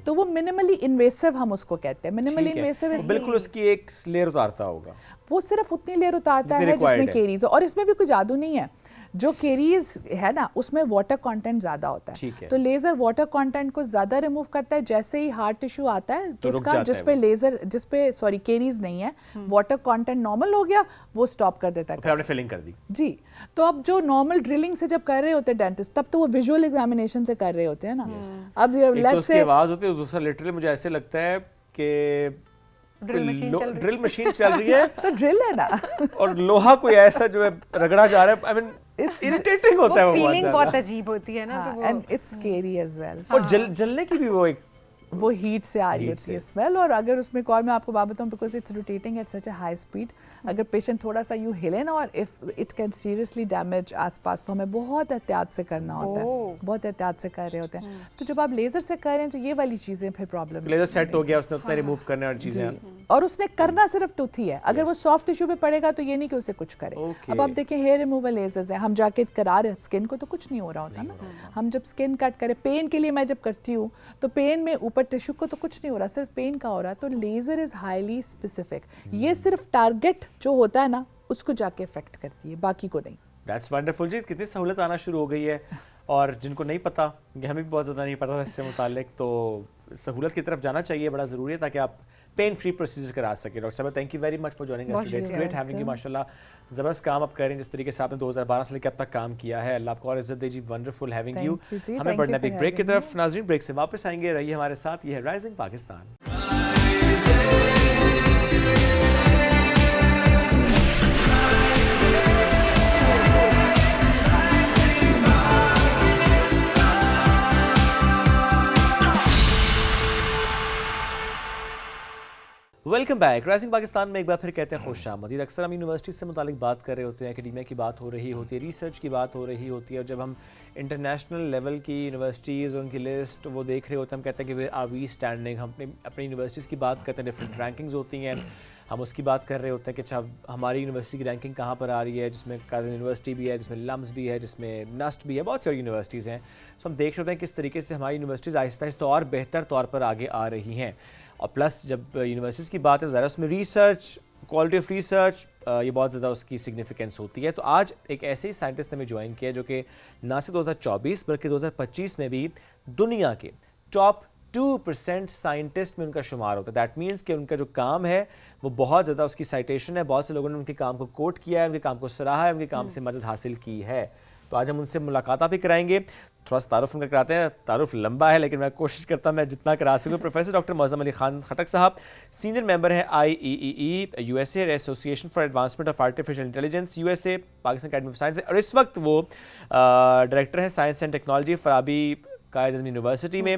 तो वो मिनिमली इन्वेसिव हम उसको कहते हैं। मिनिमली इन्वेसिव वो बिल्कुल उसकी एक लेयर उतारता होगा। वो सिर्फ उतनी लेयर उतारता जितनी है जिसमें required है। केरीज है, और इसमें भी कोई जादू नहीं है। जो केरीज है ना, उसमें वाटर कंटेंट ज्यादा होता ठीक है। है, तो लेजर वाटर कंटेंट को ज्यादा रिमूव करता है। जैसे ही हार्ड टिश्यू आता है तो टूथ रुक का, जाता जिस है पे वो। लेजर, जिस पे सॉरी केरीज नहीं है, वाटर कंटेंट नॉर्मल हो गया, वो स्टॉप कर देता फिर है। आपने फिलिंग कर दी। जी, तो अब जो नॉर्मल ड्रिलिंग से जब कर रहे होते हैं डेंटिस्ट, तब तो वो विजुअल एग्जामिनेशन से कर रहे होते हैं ना। अब एक तो लेट्स उसकी से आवाज़ होती है, दूसरा लिटरली मुझे ऐसे लगता है कि ड्रिल मशीन चल रही है तो ड्रिल है ना। और लोहा कोई ऐसा जो है रगड़ा जा रहा है। आई मीन इरिटेटिंग होता है वो बहुत फीलिंग बहुत ज़्यादा। अजीब होती है ना, तो एंड वो इट्स स्केरी एज वेल। और जलने की भी वो एक वो हीट से आ रही Heat होती है से। स्मेल। और अगर उसमें एक और मैं आपको बात बताऊं, because it's rotating at such a high speed, अगर पेशेंट थोड़ा सा यूँ हिले ना, और if it can seriously damage आसपास, तो हमें बहुत एहतियात से करना होता ओह। है, बहुत एहतियात से कर रहे होते हैं। तो जब आप लेजर से कर रहे हैं तो ये वाली चीज़ें फिर प्रॉब्लम लेजर सेट हो गया, उसने उतना रिमूव करने और चीज़ें। और उसने करना सिर्फ टूथ ही है। अगर वो सॉफ्ट टिश्यू पे पड़ेगा तो ये नहीं कि उसे कुछ करे। Okay. अब आप देखें हेयर रिमूवल लेजर्स है, हम जाके करा रहे स्किन को तो कुछ नहीं हो रहा होता ना। हम जब स्किन कट करें, पेन के लिए मैं जब करती हूँ तो पेन में ऊपर टिश्यू को तो कुछ नहीं हो रहा, सिर्फ पेन का हो रहा है। तो लेजर इज हाईली स्पेसिफिक, ये सिर्फ टारगेट जो होता है ना उसको जाके इफेक्ट करती है, बाकी को नहीं। दैट्स वंडरफुल जी, कितनी सहूलत आना शुरू हो गई है। और जिनको नहीं पता, हमें भी बहुत ज़्यादा नहीं पता था इससे मुतालिक, तो सहूलत की तरफ जाना चाहिए, बड़ा ज़रूरी है ताकि आप पेन फ्री प्रोसीजर करा सके। डॉक्टर साहब, thank you very much for joining us today. It's great having you. माशाल्लाह ज़बरदस्त काम आप करें, जिस तरीके से आपने 2012 से लेकर अब तक काम किया है। अल्लाह आपको और इज्जत दे जी। Wonderful having you. Thank you जी, हमें thank बढ़ना you है एक for ब्रेक की having तरफ। नाज़रीन, ब्रेक से वापस आएंगे, रहिए हमारे साथ। ये है rising Pakistan. Welcome back. Rising Pakistan में एक बार फिर कहते हैं खुश आमदीद। अक्सर हम यूनिवर्सिटी से मुतालिक बात कर रहे होते हैं, एकेडमिया की बात हो रही होती है, रिसर्च की बात हो रही होती है, और जब हम इंटरनेशनल लेवल की यूनिवर्सिटीज़ और उनकी लिस्ट वो देख रहे होते हैं, हम कहते हैं कि वे आर वी स्टैंडिंग। हम अपनी यूनिवर्सिटीज़ की बात करते हैं, डिफरेंट रैंकिंग्स होती हैं, हम उसकी बात कर रहे होते हैं कि अच्छा हमारी यूनिवर्सिटी की रैंकिंग कहाँ पर आ रही है, जिसमें कादिर यूनिवर्सिटी भी है, जिसमें लम्स भी है, जिसमें नस्ट भी है, बहुत सारी यूनिवर्सिटीज़ हैं। सो हम देख रहे होते हैं किस तरीके से हमारी यूनिवर्सिटीज़ आहिस्ता आहिस्ता और बेहतर तौर पर आगे आ रही हैं। और प्लस जब यूनिवर्सिटीज़ की बात है, ज़रा उसमें रिसर्च, क्वालिटी ऑफ रिसर्च, ये बहुत ज़्यादा उसकी सिग्निफिकेंस होती है। तो आज एक ऐसे ही साइंटिस्ट ने हमें ज्वाइन किया जो कि ना सिर्फ 2024 बल्कि 2025 में भी दुनिया के टॉप 2% साइंटिस्ट में उनका शुमार होता है। दैट मीन्स कि उनका जो काम है वो बहुत ज़्यादा उसकी साइटेशन है, बहुत से लोगों ने उनके काम को कोट किया है, उनके काम को सराहा है, उनके काम से मदद हासिल की है। तो आज हम उनसे मुलाकात भी कराएंगे, थोड़ा सा तारुफ उनका कराते हैं। तारुफ लंबा है लेकिन मैं कोशिश करता हूँ मैं जितना करा सकूँ। प्रोफेसर डॉक्टर मौज़म अली खान खटक साहब, सीनियर मेंबर हैं IEEE USA, association for advancement of artificial intelligence USA, Pakistan academy of science, और इस वक्त वो डायरेक्टर हैं science and technology फराबी Quaid university में।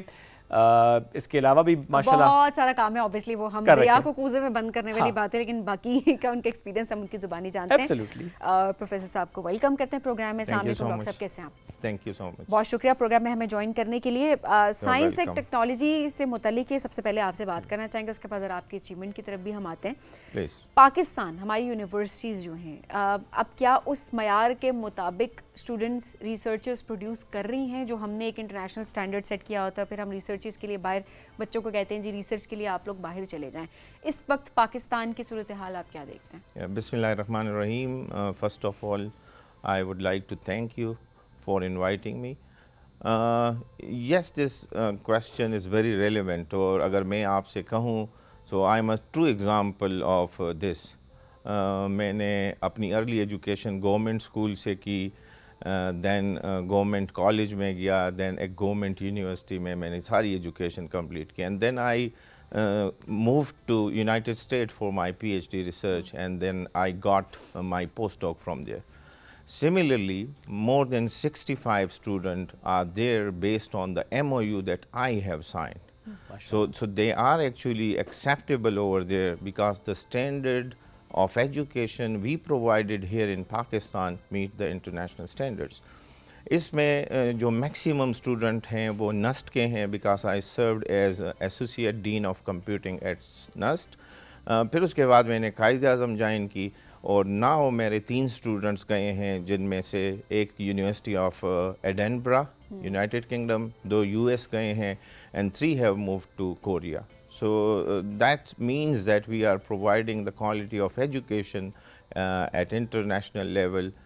इसके अलावा भी माशाल्लाह बहुत सारा काम है ऑब्वियसली, वो हम कर रिया रखे को कूजे में बंद करने वाली बात है, लेकिन बाकी का उनका एक्सपीरियंस हम उनकी जुबानी जानते हैं। Absolutely. प्रोफेसर साहब को वेलकम करते हैं प्रोग्राम में। अस्सलाम Thank you so वालेकुम डॉक्टर much. साहब, कैसे हैं आप? Thank you so much. बहुत शुक्रिया प्रोग्राम में हमें ज्वाइन करने के लिए। Science and welcome. टेक्नोलॉजी से मुतल्लिक सबसे पहले आपसे बात करना चाहेंगे, उसके बाद आपकी अचीवमेंट की तरफ भी हम आते हैं। प्लीज। पाकिस्तान, हमारी यूनिवर्सिटीज़ जो हैं, अब क्या उस मयार के मुताबिक स्टूडेंट्स रिसर्चर्स प्रोड्यूस कर रही हैं जो हमने एक इंटरनेशनल स्टैंडर्ड सेट किया होता है, फिर हम रिसर्चर्स के लिए बाहर बच्चों को कहते हैं जी रिसर्च के लिए आप लोग बाहर चले जाएं। इस वक्त पाकिस्तान की सूरत हाल आप क्या देखते हैं? बिस्मिल्लाहिर्रहमानिर्रहीम। First of all I would like to thank you for inviting me. Yes, this question is very relevant, और अगर मैं आपसे कहूँ so I am a true example of this. मैंने अपनी अर्ली एजुकेशन गवर्नमेंट स्कूल से की, दैन गवर्नमेंट कॉलेज में गया, दैन एक गवर्नमेंट यूनिवर्सिटी में मैंने सारी एजुकेशन कंप्लीट की, and then I moved to United States for my PhD research, and then I got my postdoc from there. Similarly, more than 65 students are there based on the MOU that I have signed. So they are actually acceptable over there because the standard of education we provided here in Pakistan meet the international standards. इसमें जो maximum student हैं वो NUST के हैं, because I served as associate dean of computing at NUST. फिर उसके बाद मैंने कायद-ए-आज़म ज्वाइन की, और नाउ मेरे 3 स्टूडेंट्स गए हैं, जिनमें से एक university of Edinburgh United Kingdom, 2 US गए हैं, and 3 have moved to Korea. So that means that we are providing the quality of education at international level,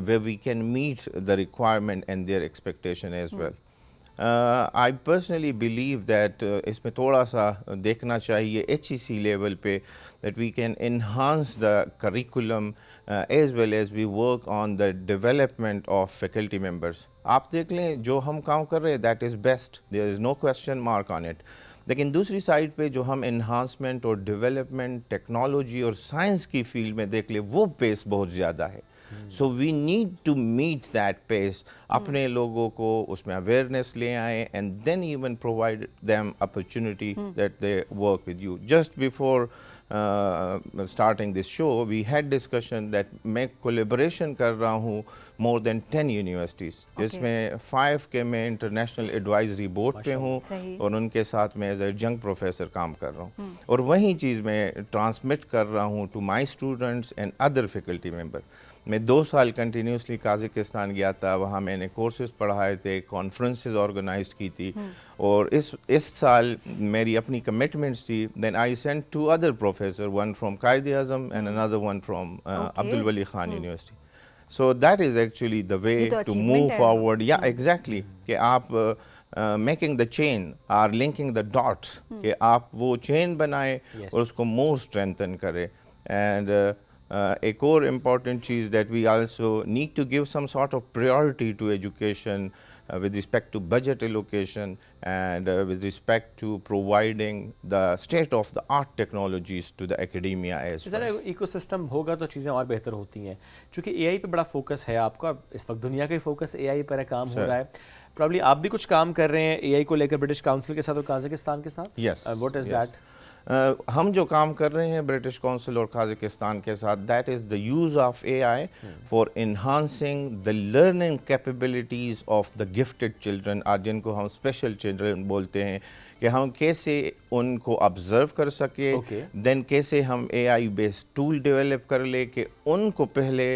where we can meet the requirement and their expectation as well. I personally believe that इसमें थोड़ा सा देखना चाहिए HEC level पे, that we can enhance the curriculum as well as we work on the development of faculty members. आप देख लें जो हम काम कर रहे हैं that is best, there is no question mark on it. लेकिन दूसरी साइड पे जो हम इन्हांसमेंट और डेवलपमेंट टेक्नोलॉजी और साइंस की फील्ड में देख ले, वो पेस बहुत ज़्यादा है. So we need to meet that pace. अपने लोगों को उसमें अवेयरनेस ले आए, and then even provide them opportunity that they work with you. Just before starting this show, we had discussion that मैं collaboration कर रहा हूँ more than 10 universities, जिसमें 5 के मैं international advisory board पे हूँ, और उनके साथ मैं as a adjunct professor काम कर रहा हूँ, और वही चीज़ मैं transmit कर रहा हूँ to my students and other faculty member. मैं 2 साल कंटिन्यूसली काज़ाकिस्तान गया था, वहाँ मैंने कोर्सेज पढ़ाए थे, कॉन्फ्रेंसेस ऑर्गेनाइज की थी, और इस साल मेरी अपनी कमिटमेंट्स थी. Then I sent 2 other professor, one from Quaid-e-Azam and another one from Abdul Wali Khan university. So that is actually the way to move forward. या एग्जैक्टली, कि आप making the chain or linking the dots, कि आप वो चेन बनाए और उसको मोर स्ट्रेंथन करें. एंड एक और important cheese that we also need to give some sort of priority to education with respect to budget allocation and with respect to providing the state of the art technologies to the academia as well. ज़रा ecosystem होगा तो चीज़ें और बेहतर होती हैं. चूँकि AI पे बड़ा फोकस है आपका, इस वक्त दुनिया का ही फोकस AI पर है, काम हो रहा है. प्रॉब्ली आप भी कुछ काम कर रहे हैं AI को लेकर ब्रिटिश काउंसिल के साथ और काज़ाकिस्तान के साथ. Yes. What is that? हम जो काम कर रहे हैं ब्रिटिश काउंसिल और काज़ाकिस्तान के साथ, that is the use of AI for enhancing the learning capabilities of the gifted children, और जिनको हम स्पेशल चिल्ड्रन बोलते हैं, कि हम कैसे उनको ऑब्ज़र्व कर सके, देन कैसे हम AI बेस्ड टूल डेवलप कर ले, कि उनको पहले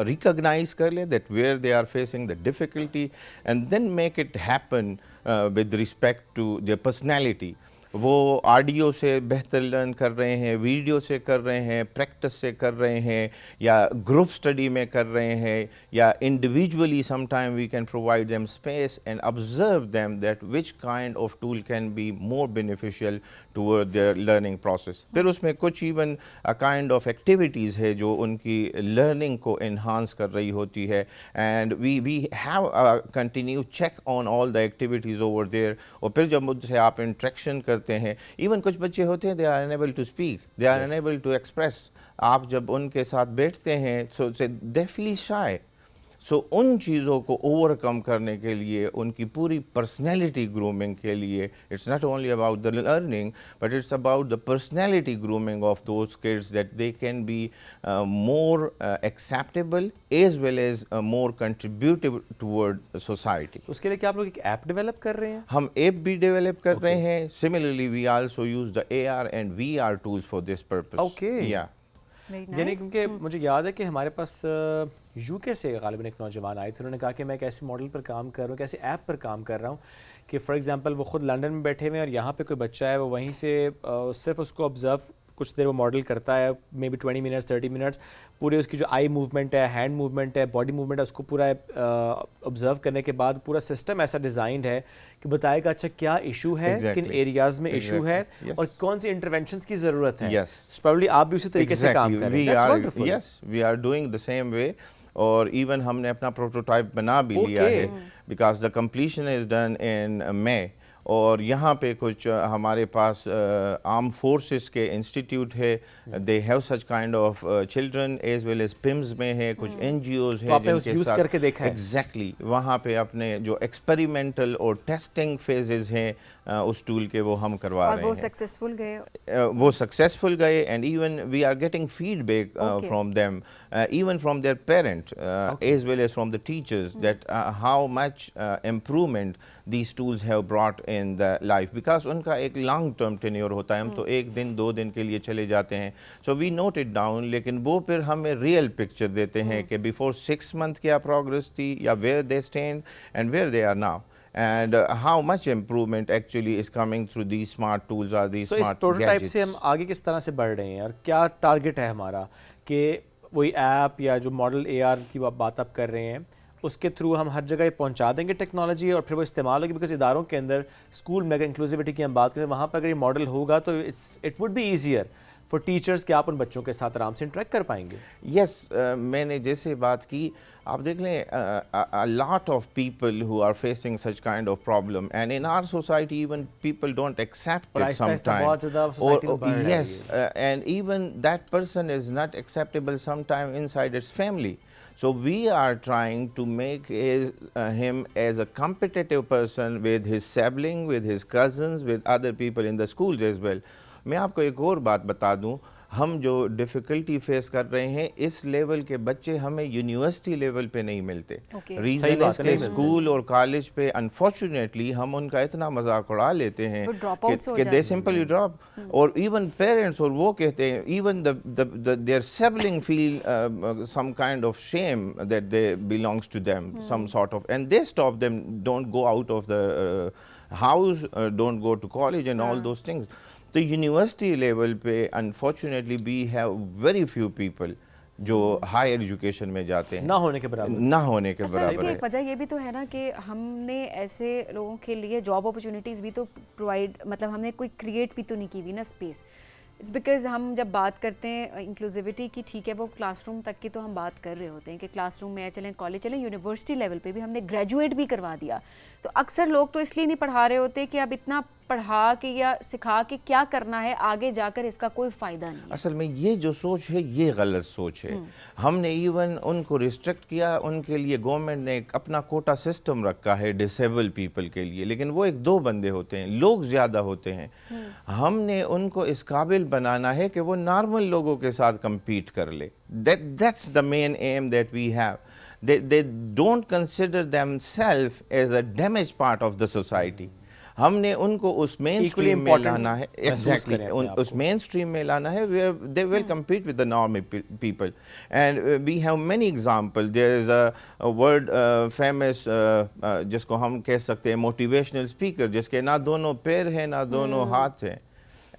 रिकॉग्नाइज कर ले that where they are facing the difficulty, and then make it happen with respect to their personality. वो ऑडियो से बेहतर लर्न कर रहे हैं, वीडियो से कर रहे हैं, प्रैक्टिस से कर रहे हैं, या ग्रुप स्टडी में कर रहे हैं, या individually sometime we can provide them space and observe them that which kind of tool can be more beneficial toward their learning process. फिर उसमें कुछ इवन काइंड ऑफ एक्टिविटीज़ है जो उनकी लर्निंग को इन्हांस कर रही होती है, and we have a continue check on all the activities over there. और फिर जब मुझसे आप इंट्रैक्शन करते हैं, इवन कुछ बच्चे होते हैं, they are unable to speak, they are unable to express. आप जब उनके साथ बैठते हैं, सो दे फील शाय, सो उन चीज़ों को ओवरकम करने के लिए, उनकी पूरी पर्सनैलिटी ग्रूमिंग के लिए, it's not only about the learning but it's about the personality grooming of those kids that they can be more acceptable as well as more contributive toward society. उसके लिए क्या आप लोग एक ऐप डेवलप कर रहे हैं? हम ऐप भी डेवलप कर रहे हैं। Similarly we also use the AR and VR tools for this purpose. Okay. या यानी क्योंकि मुझे याद है कि हमारे पास यूके से गालिबन एक नौजवान आए थे, उन्होंने कहा कि मैं एक ऐसे मॉडल पर काम कर रहा हूँ, एक ऐसे ऐप पर काम कर रहा हूँ कि फॉर एग्जांपल वो खुद लंदन में बैठे हुए हैं और यहाँ पे कोई बच्चा है, वो वहीं से सिर्फ उसको ऑब्जर्व कुछ देर वो मॉडल करता है, मे बी 20 मिनट्स 30 मिनट्स, पूरे उसकी जो आई मूवमेंट है, हैंड मूवमेंट है, बॉडी मूवमेंट है, उसको पूरा ऑब्जर्व करने के बाद पूरा सिस्टम ऐसा डिज़ाइंड है कि बताएगा अच्छा क्या इशू है, किन एरियाज़ में इशू है और कौन सी इंटरवेंशंस की ज़रूरत है। प्रोबेबली आप भी उसी तरीके से काम कर रहे हैं। Yes, we are doing the same way. और इवन हमने अपना प्रोटोटाइप बना भी लिया है, because the completion is done in May. और यहाँ पे कुछ हमारे पास आर्म फोर्सेस के इंस्टीट्यूट है, they have such kind of children as well as PIMS में है, कुछ NGOs है जिनके साथ करके देखा है। एग्जैक्टली वहाँ पे अपने जो एक्सपेरिमेंटल और टेस्टिंग फेजेस हैं उस टूल के वो हम करवा रहे हैं। और वो सक्सेसफुल गए? वो सक्सेसफुल गए and even we are getting feedback from them, even from their parent as well as from the teachers that how much improvement these tools have brought in the life, because उनका एक long term tenure होता है। हम तो एक दिन 2 दिन के लिए चले जाते हैं, so we note it down, लेकिन वो फिर हमें real picture देते हैं कि before 6 month क्या progress थी या where they stand and where they are now and how much improvement actually is coming through these smart tools or these so smart इस प्रोटोटाइप gadgets. से हम आगे किस तरह से बढ़ रहे हैं और क्या टारगेट है हमारा कि वही ऐप या जो मॉडल AR की बात आप कर रहे हैं उसके थ्रू हम हर जगह पहुंचा देंगे टेक्नोलॉजी और फिर वो इस्तेमाल होगी? बिकॉज इदारों के अंदर स्कूल में अगर इंक्लूसिविटी की हम बात करें वहाँ पर अगर ये मॉडल होगा तो it would be easier for teachers कि आप उन बच्चों के साथ आराम से इंटरेक्ट कर पाएंगे। यस, मैंने जैसे बात की, आप देख लें a lot of people who are facing such kind of problem and in our society even people don't accept it sometimes, yes, and even that person is not acceptable sometime inside its family. So we are trying to make him as a competitive person with his sibling, with his cousins, with other people in the schools as well. मैं आपको एक और बात बता दूं, हम जो difficulty face कर रहे हैं इस लेवल के बच्चे हमें यूनिवर्सिटी लेवल पे नहीं मिलते। रीजन इसके स्कूल और कॉलेज पे अनफॉर्चुनेटली हम उनका इतना मजाक उड़ा लेते हैं कि दे सिंपली ड्रॉप। और इवन पेरेंट्स और वो कहते हैं, even their sibling feel some kind of shame that they belongs to them, some sort of, and they stop them, don't go out of the house, don't go to college and all those things. तो university level पे unfortunately we have very few people जो higher education में जाते हैं, ना होने के बराबर इसकी एक वजह ये भी तो है ना कि हमने ऐसे लोगों के लिए जॉब अपॉर्चुनिटीज़ भी तो प्रोवाइड, मतलब हमने कोई क्रिएट भी तो नहीं की हुई ना स्पेस। इट्स बिकॉज हम जब बात करते हैं इंक्लूसिविटी की, ठीक है वो क्लासरूम तक की तो हम बात कर रहे होते हैं कि क्लासरूम में चलें, कॉलेज चलें, यूनिवर्सिटी लेवल पे भी हमने ग्रेजुएट भी करवा दिया। तो अक्सर लोग तो इसलिए नहीं पढ़ा रहे होते कि अब इतना पढ़ा के या सिखा के क्या करना है, आगे जाकर इसका कोई फ़ायदा नहीं है। असल में ये जो सोच है ये गलत सोच है। हमने इवन उनको रिस्ट्रिक्ट किया, उनके लिए गवर्नमेंट ने एक अपना कोटा सिस्टम रखा है डिसेबल पीपल के लिए, लेकिन वो 1-2 बंदे होते हैं, लोग ज़्यादा होते हैं। हमने उनको इस काबिल बनाना है कि वो नॉर्मल लोगों के साथ compete कर ले। That's the main aim that we have. They don't consider themselves as a damaged part of the society. हमने उनको उस मेन स्ट्रीम में लाना है, एग्जैक्टली उस मेन स्ट्रीम में लाना है where they will compete with the normal people, and we have many examples. There is a word famous जिसको हम कह सकते हैं मोटिवेशनल स्पीकर, जिसके ना दोनों पैर हैं ना दोनों हाथ हैं,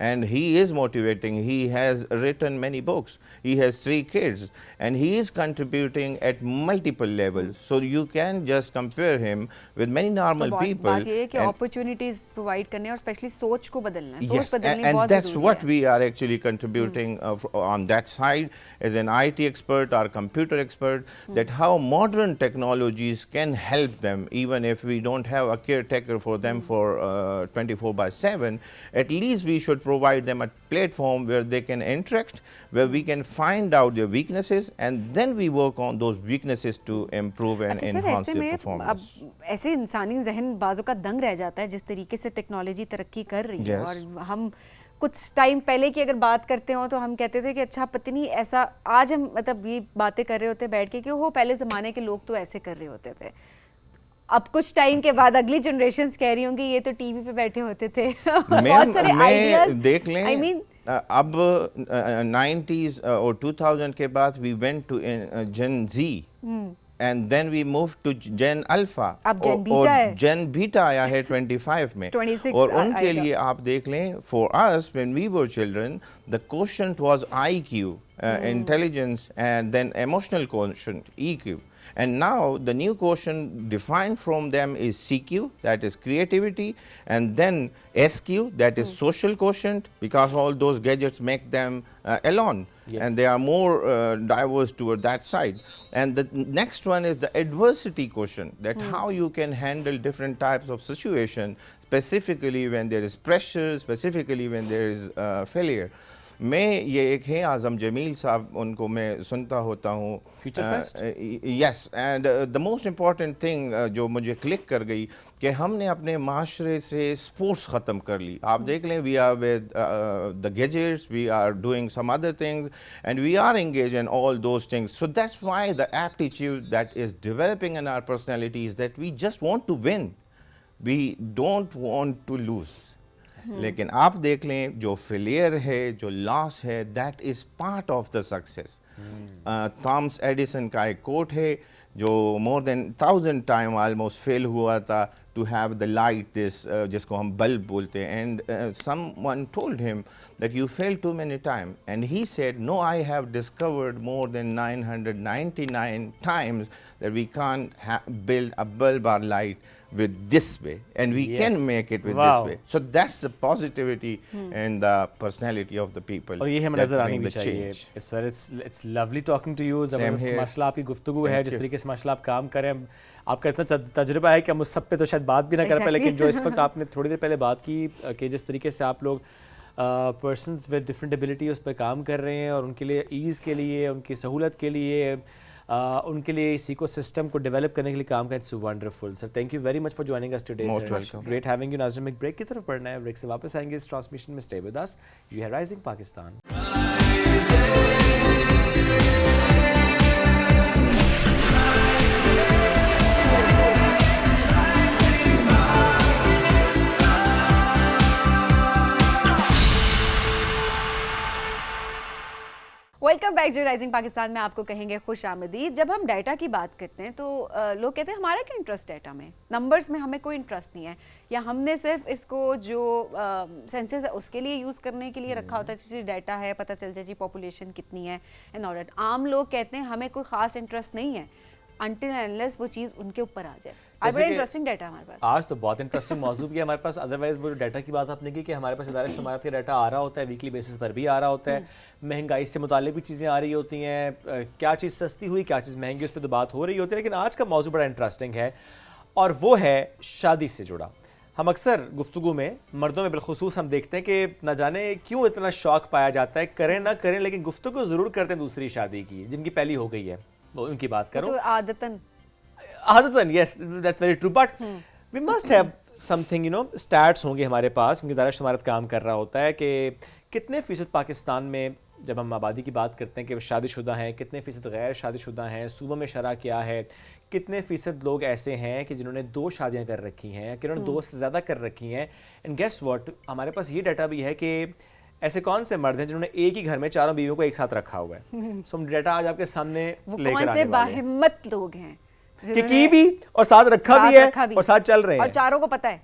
and he is motivating. He has written many books, he has 3 kids, and he is contributing at multiple levels, so you can just compare him with many normal people. बात ये है कि opportunities provide करने और specially सोच को बदलना है, सोच बदलनी and बहुत that's ज़रूरी what है। we are actually contributing on that side as an IT expert or computer expert, that how modern technologies can help them, even if we don't have a caretaker for them for 24/7, at least we should provide them a platform where they can interact, where we can find out their weaknesses, and then we work on those weaknesses to improve and अच्छा sir, enhance ऐसे their में performance. अब ऐसे इंसानी जहन बाजों का दंग रह जाता है जिस तरीके से टेक्नोलॉजी तरक्की कर रही है। Yes. और हम कुछ टाइम पहले की अगर बात करते हो तो हम कहते थे कि अच्छा पता नहीं ऐसा, आज हम मतलब ये बातें कर रहे होते बैठ के कि वो पहले ज़माने के लोग तो ऐसे कर रहे होते थे। अब कुछ टाइम के बाद अगली जनरेशंस कह रही होंगी ये तो टीवी पे बैठे होते थे। बहुत सारे आइडियाज देख लें, आई मीन अब 90s और 2000 के बाद we went to Gen Z and then we moved to Gen Alpha अब Gen Beta और है। Gen Beta आया है 25 में 26 और उनके आएगा। लिए आप देख लें, for us when we were children the quotient was IQ, intelligence, and then emotional quotient EQ. And now the new quotient defined from them is CQ, that is creativity, and then SQ, that is social quotient, because all those gadgets make them alone. Yes. And they are more diverse toward that side. And the next one is the adversity quotient, that how you can handle different types of situation, specifically when there is pressure, specifically when there is failure. मैं ये एक है आज़म जमील साहब, उनको मैं सुनता होता हूँ Future Fest? Yes, and the most important thing जो मुझे क्लिक कर गई कि हमने अपने माशरे से स्पोर्ट्स ख़त्म कर ली। आप देख लें, we are with the gadgets, we are doing some other things and we are engage in all those things. So that's why the aptitude that is developing in our personality is that we just want to win, we don't want to lose. लेकिन आप देख लें, जो failure है, जो loss है, that is part of the success. Thomas Edison का एक कोट है जो more than 1000 time almost fail हुआ था to have the light this, जिसको हम बल्ब बोलते हैं, and someone told him that you failed too many times, and he said, no, I have discovered more than 999 times that we can't build a bulb or light with this way, and we Yes. can make it with Wow. this way. So that's the positivity and the personality of the people और ये हमें that नजर आनी bring भी the चाहिए। change. Sir it's lovely talking to you. ज़बरदस्त here. माशाल्लाह आपकी गुफ्तगू है, Thank जिस you. तरीके से माशाल्लाह आप काम कर रहे हैं, आपका इतना तजुर्बा है कि हम उस सब पे तो शायद बात भी ना कर पाए, Exactly. लेकिन जो इस वक्त आपने थोड़ी देर पहले बात की कि जिस तरीके से आप लोग पर्सनस विद डिफरेंट एबिलिटी उस पर काम कर रहे हैं और उनके लिए ईज़ के लिए, उनकी सहूलत के लिए, उनके लिए इस इकोसिस्टम को डेवलप करने के लिए काम करें। It's wonderful sir, thank you very much for joining us today. Most welcome. Great having you. नाज़रीन, एक ब्रेक की तरफ बढ़ना है, ब्रेक से वापस आएंगे इस ट्रांसमिशन में। स्टे विद अस, यू है राइजिंग पाकिस्तान। वेलकम बैक जो राइजिंग पाकिस्तान में आपको कहेंगे खुश आमदीद। जब हम डाटा की बात करते हैं तो लोग कहते हैं हमारा क्या इंटरेस्ट डाटा में, नंबर्स में हमें कोई इंटरेस्ट नहीं है, या हमने सिर्फ इसको जो सेंसस है उसके लिए यूज़ करने के लिए रखा होता है। जैसे डाटा है, पता चल जाए जी पॉपुलेशन कितनी है एंड ऑल दैट। आम लोग कहते हैं हमें कोई ख़ास इंटरेस्ट नहीं है अनटिल अनलेस वो चीज़ उनके ऊपर आ जाए। आज बड़ा इंटरेस्टिंग डाटा हमारे पास। आज तो बहुत इंटरेस्टिंग मौजू भी है हमारे पास। अदरवाइज वो डाटा की बात आपने की कि हमारे पास इदारे शुमारत का डाटा आ रहा होता है, वीकली बेसिस पर भी आ रहा होता है, महंगाई से मुताल्लिक भी चीज़ें आ रही होती हैं, क्या चीज़ सस्ती हुई, क्या चीज़ महंगी, उस पर तो बात हो रही होती है। लेकिन आज का मौजू बड़ा इंटरेस्टिंग है और वो है शादी से जुड़ा। हम अक्सर गुफ्तगू में मर्दों में बिलखुसूस हम देखते हैं कि न जाने क्यों इतना शौक पाया जाता है, करें ना करें लेकिन गुफ्तगू ज़रूर करते हैं दूसरी शादी की, जिनकी पहली हो गई है, वो उनकी बात करो। तो आदतन yes, that's very true, but we must have something, you know, stats होंगे हमारे पास, क्योंकि दायरा शुमारत काम कर रहा होता है कि कितने फ़ीसद पाकिस्तान में, जब हम आबादी की बात करते हैं कि वो शादीशुदा हैं, कितने फ़ीसद गैर शादीशुदा हैं, सूबों में शरह क्या है, कितने फ़ीसद लोग ऐसे हैं कि जिन्होंने 2 शादियां कर रखी हैं, कि उन्होंने 2 से ज़्यादा कर रखी हैं। एंड गेस व्हाट, हमारे पास ये डाटा भी है कि ऐसे कौन से मर्द हैं जिन्होंने एक ही घर में 4 बीवियों को एक साथ रखा हुआ है। सो हम डाटा आज आपके सामने वो लेकर कौन आने से वाले हैं बाहिम्मत लोग हैं कि की भी और साथ रखा भी है और साथ चल रहे और हैं। चारों को पता है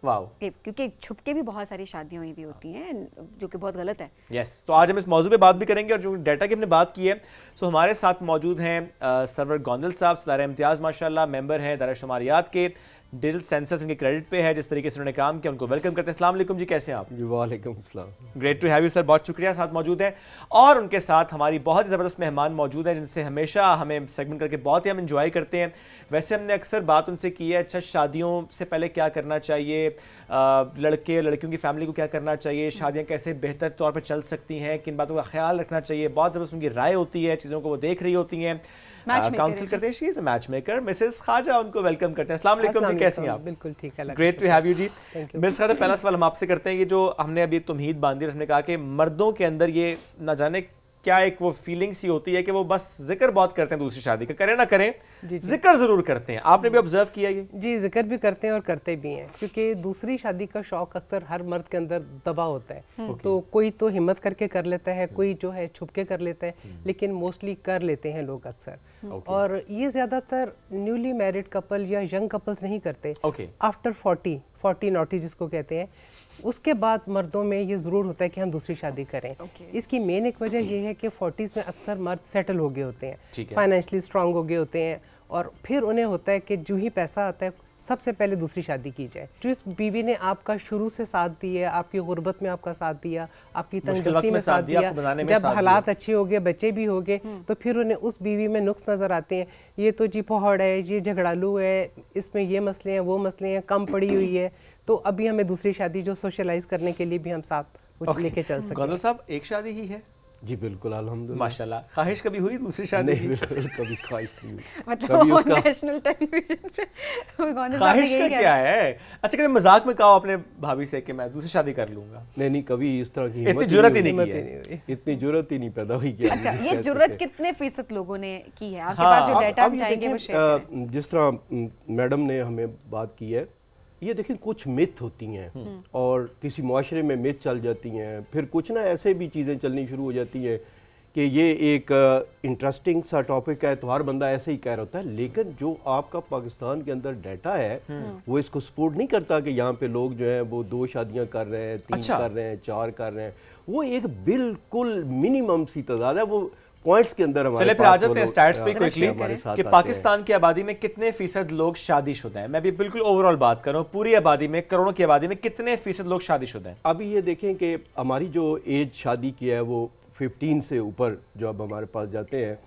वाओ, क्योंकि छुप के भी बहुत सारी शादियां हुई भी होती हैं जो कि बहुत गलत है। यस, तो आज हम इस मौजू पे बात भी करेंगे और जो डाटा की हमने बात की है, सो हमारे साथ मौजूद हैं सरवर गोंदल साहब, सदार इम्तियाज़ माशाल्लाह, मेंबर हैं दायरा शुमारियात के, डिजिटल सेंसस इनके क्रेडिट पे है, जिस तरीके से उन्होंने काम किया, उनको वेलकम करते हैं। अस्सलाम वालेकुम जी, कैसे हैं आप? जी वालेकुम अस्सलाम। Great to have you sir, बहुत शुक्रिया साथ मौजूद हैं। और उनके साथ हमारी बहुत ही ज़बरदस्त मेहमान मौजूद हैं, जिनसे हमेशा हमें सेगमेंट करके बहुत ही हम इंजॉय करते हैं। वैसे हमने अक्सर बात उनसे की है, अच्छा शादियों से पहले क्या करना चाहिए, लड़के लड़कियों की फैमिली को क्या करना चाहिए, शादियाँ कैसे बेहतर तौर पर चल सकती हैं, किन बातों का ख्याल रखना चाहिए, बहुत ज़बरदस्त उनकी राय होती है, चीज़ों को वो देख रही होती हैं, काउंसिल करते हैं। She is a match maker, Mrs खाजा, उनको वेलकम करते हैं। अस्सलाम वालेकुम जी, कैसी हैं आप? बिल्कुल ठीक है, ग्रेट टू हैव यू जी। मिस खाजा, पहला सवाल हम आपसे करते हैं, ये जो हमने अभी तुमहीद बांधी, हमने कहा कि मर्दों के अंदर ये ना जाने क्या एक वो फीलिंग सी होती है कि वो बस जिक्र बहुत करते हैं दूसरी शादी का, करें ना करें जिक्र जरूर करते हैं। आपने भी ऑब्जर्व किया ये? जी, जिक्र भी करते हैं और करते भी हैं, क्योंकि दूसरी शादी का शौक अक्सर हर मर्द के अंदर दबा होता है। तो कोई तो हिम्मत करके कर लेता है, कोई जो है छुप के कर लेता है, लेकिन मोस्टली कर लेते हैं लोग अक्सर। और ये ज़्यादातर न्यूली मैरिड कपल या यंग कपल्स नहीं करते। आफ्टर 40 नॉटी जिसको कहते हैं, उसके बाद मर्दों में ये ज़रूर होता है कि हम दूसरी शादी करें। इसकी मेन एक वजह ये है कि 40s में अक्सर मर्द सेटल हो गए होते हैं, फाइनेंशियली स्ट्रांग हो गए होते हैं, और फिर उन्हें होता है कि जो ही पैसा आता है सबसे पहले दूसरी शादी की जाए। जो इस बीवी ने आपका शुरू से साथ दिया, आपकी गुर्बत में आपका साथ दिया, आपकी तंगदस्ती में साथ दिया, जब हालात अच्छे हो गए, बच्चे भी हो गए, तो फिर उन्हें उस बीवी में नुक्स नज़र आते हैं। ये तो जी पहाड़ है, ये झगड़ालू है, इसमें ये मसले हैं, वो मसले हैं, कम पड़ी हुई है, तो अभी हमें दूसरी शादी जो सोशलाइज करने के लिए भी हम साथ लेके चल सकते हैं। गौनल साहब, एक शादी ही है? जी बिल्कुल, अल्हम्दुलिल्लाह। माशाल्लाह। ख्वाहिश कभी हुई दूसरी शादी की? नहीं, बिल्कुल कभी ख्वाहिश नहीं हुई। मतलब कभी उसका नेशनल टेलीविजन पे ख्वाहिश का क्या है? अच्छा, कभी मजाक में कहा अपने भाभी से कि मैं दूसरी शादी कर लूंगा? नहीं, कभी इस तरह की इतनी जुर्रत ही नहीं की है। इतनी जुर्रत ही नहीं पैदा हुई कि अच्छा, ये जुर्रत कितने फीसद लोगों ने की है? आपके पास जो डाटा हम चाहेंगे वो शेयर करें। जिस तरह मैडम ने हमें बात की है, ये देखिए कुछ मिथ होती हैं और किसी मुआशरे में मिथ चल जाती हैं, फिर कुछ ना ऐसे भी चीज़ें चलनी शुरू हो जाती हैं कि ये एक इंटरेस्टिंग सा टॉपिक है, तो हर बंदा ऐसे ही कह रहा होता है। लेकिन जो आपका पाकिस्तान के अंदर डाटा है वो इसको सपोर्ट नहीं करता कि यहाँ पे लोग जो हैं वो 2 शादियाँ कर रहे हैं, 3 कर रहे हैं, 4 कर रहे हैं। वो एक बिल्कुल मिनिमम सी तादाद है, वो पॉइंट्स के अंदर हमारे चले फिर आ जाते हैं स्टैट्स पे क्विकली कि पास पाकिस्तान की आबादी में कितने फीसद लोग शादीशुदा हैं। मैं भी बिल्कुल ओवरऑल बात कर रहा हूँ, पूरी आबादी में, करोड़ों की आबादी में कितने फीसद लोग शादीशुदा हैं? अभी ये देखें कि हमारी जो एज शादी की है वो 15 से ऊपर जो अब हमारे पास जाते हैं,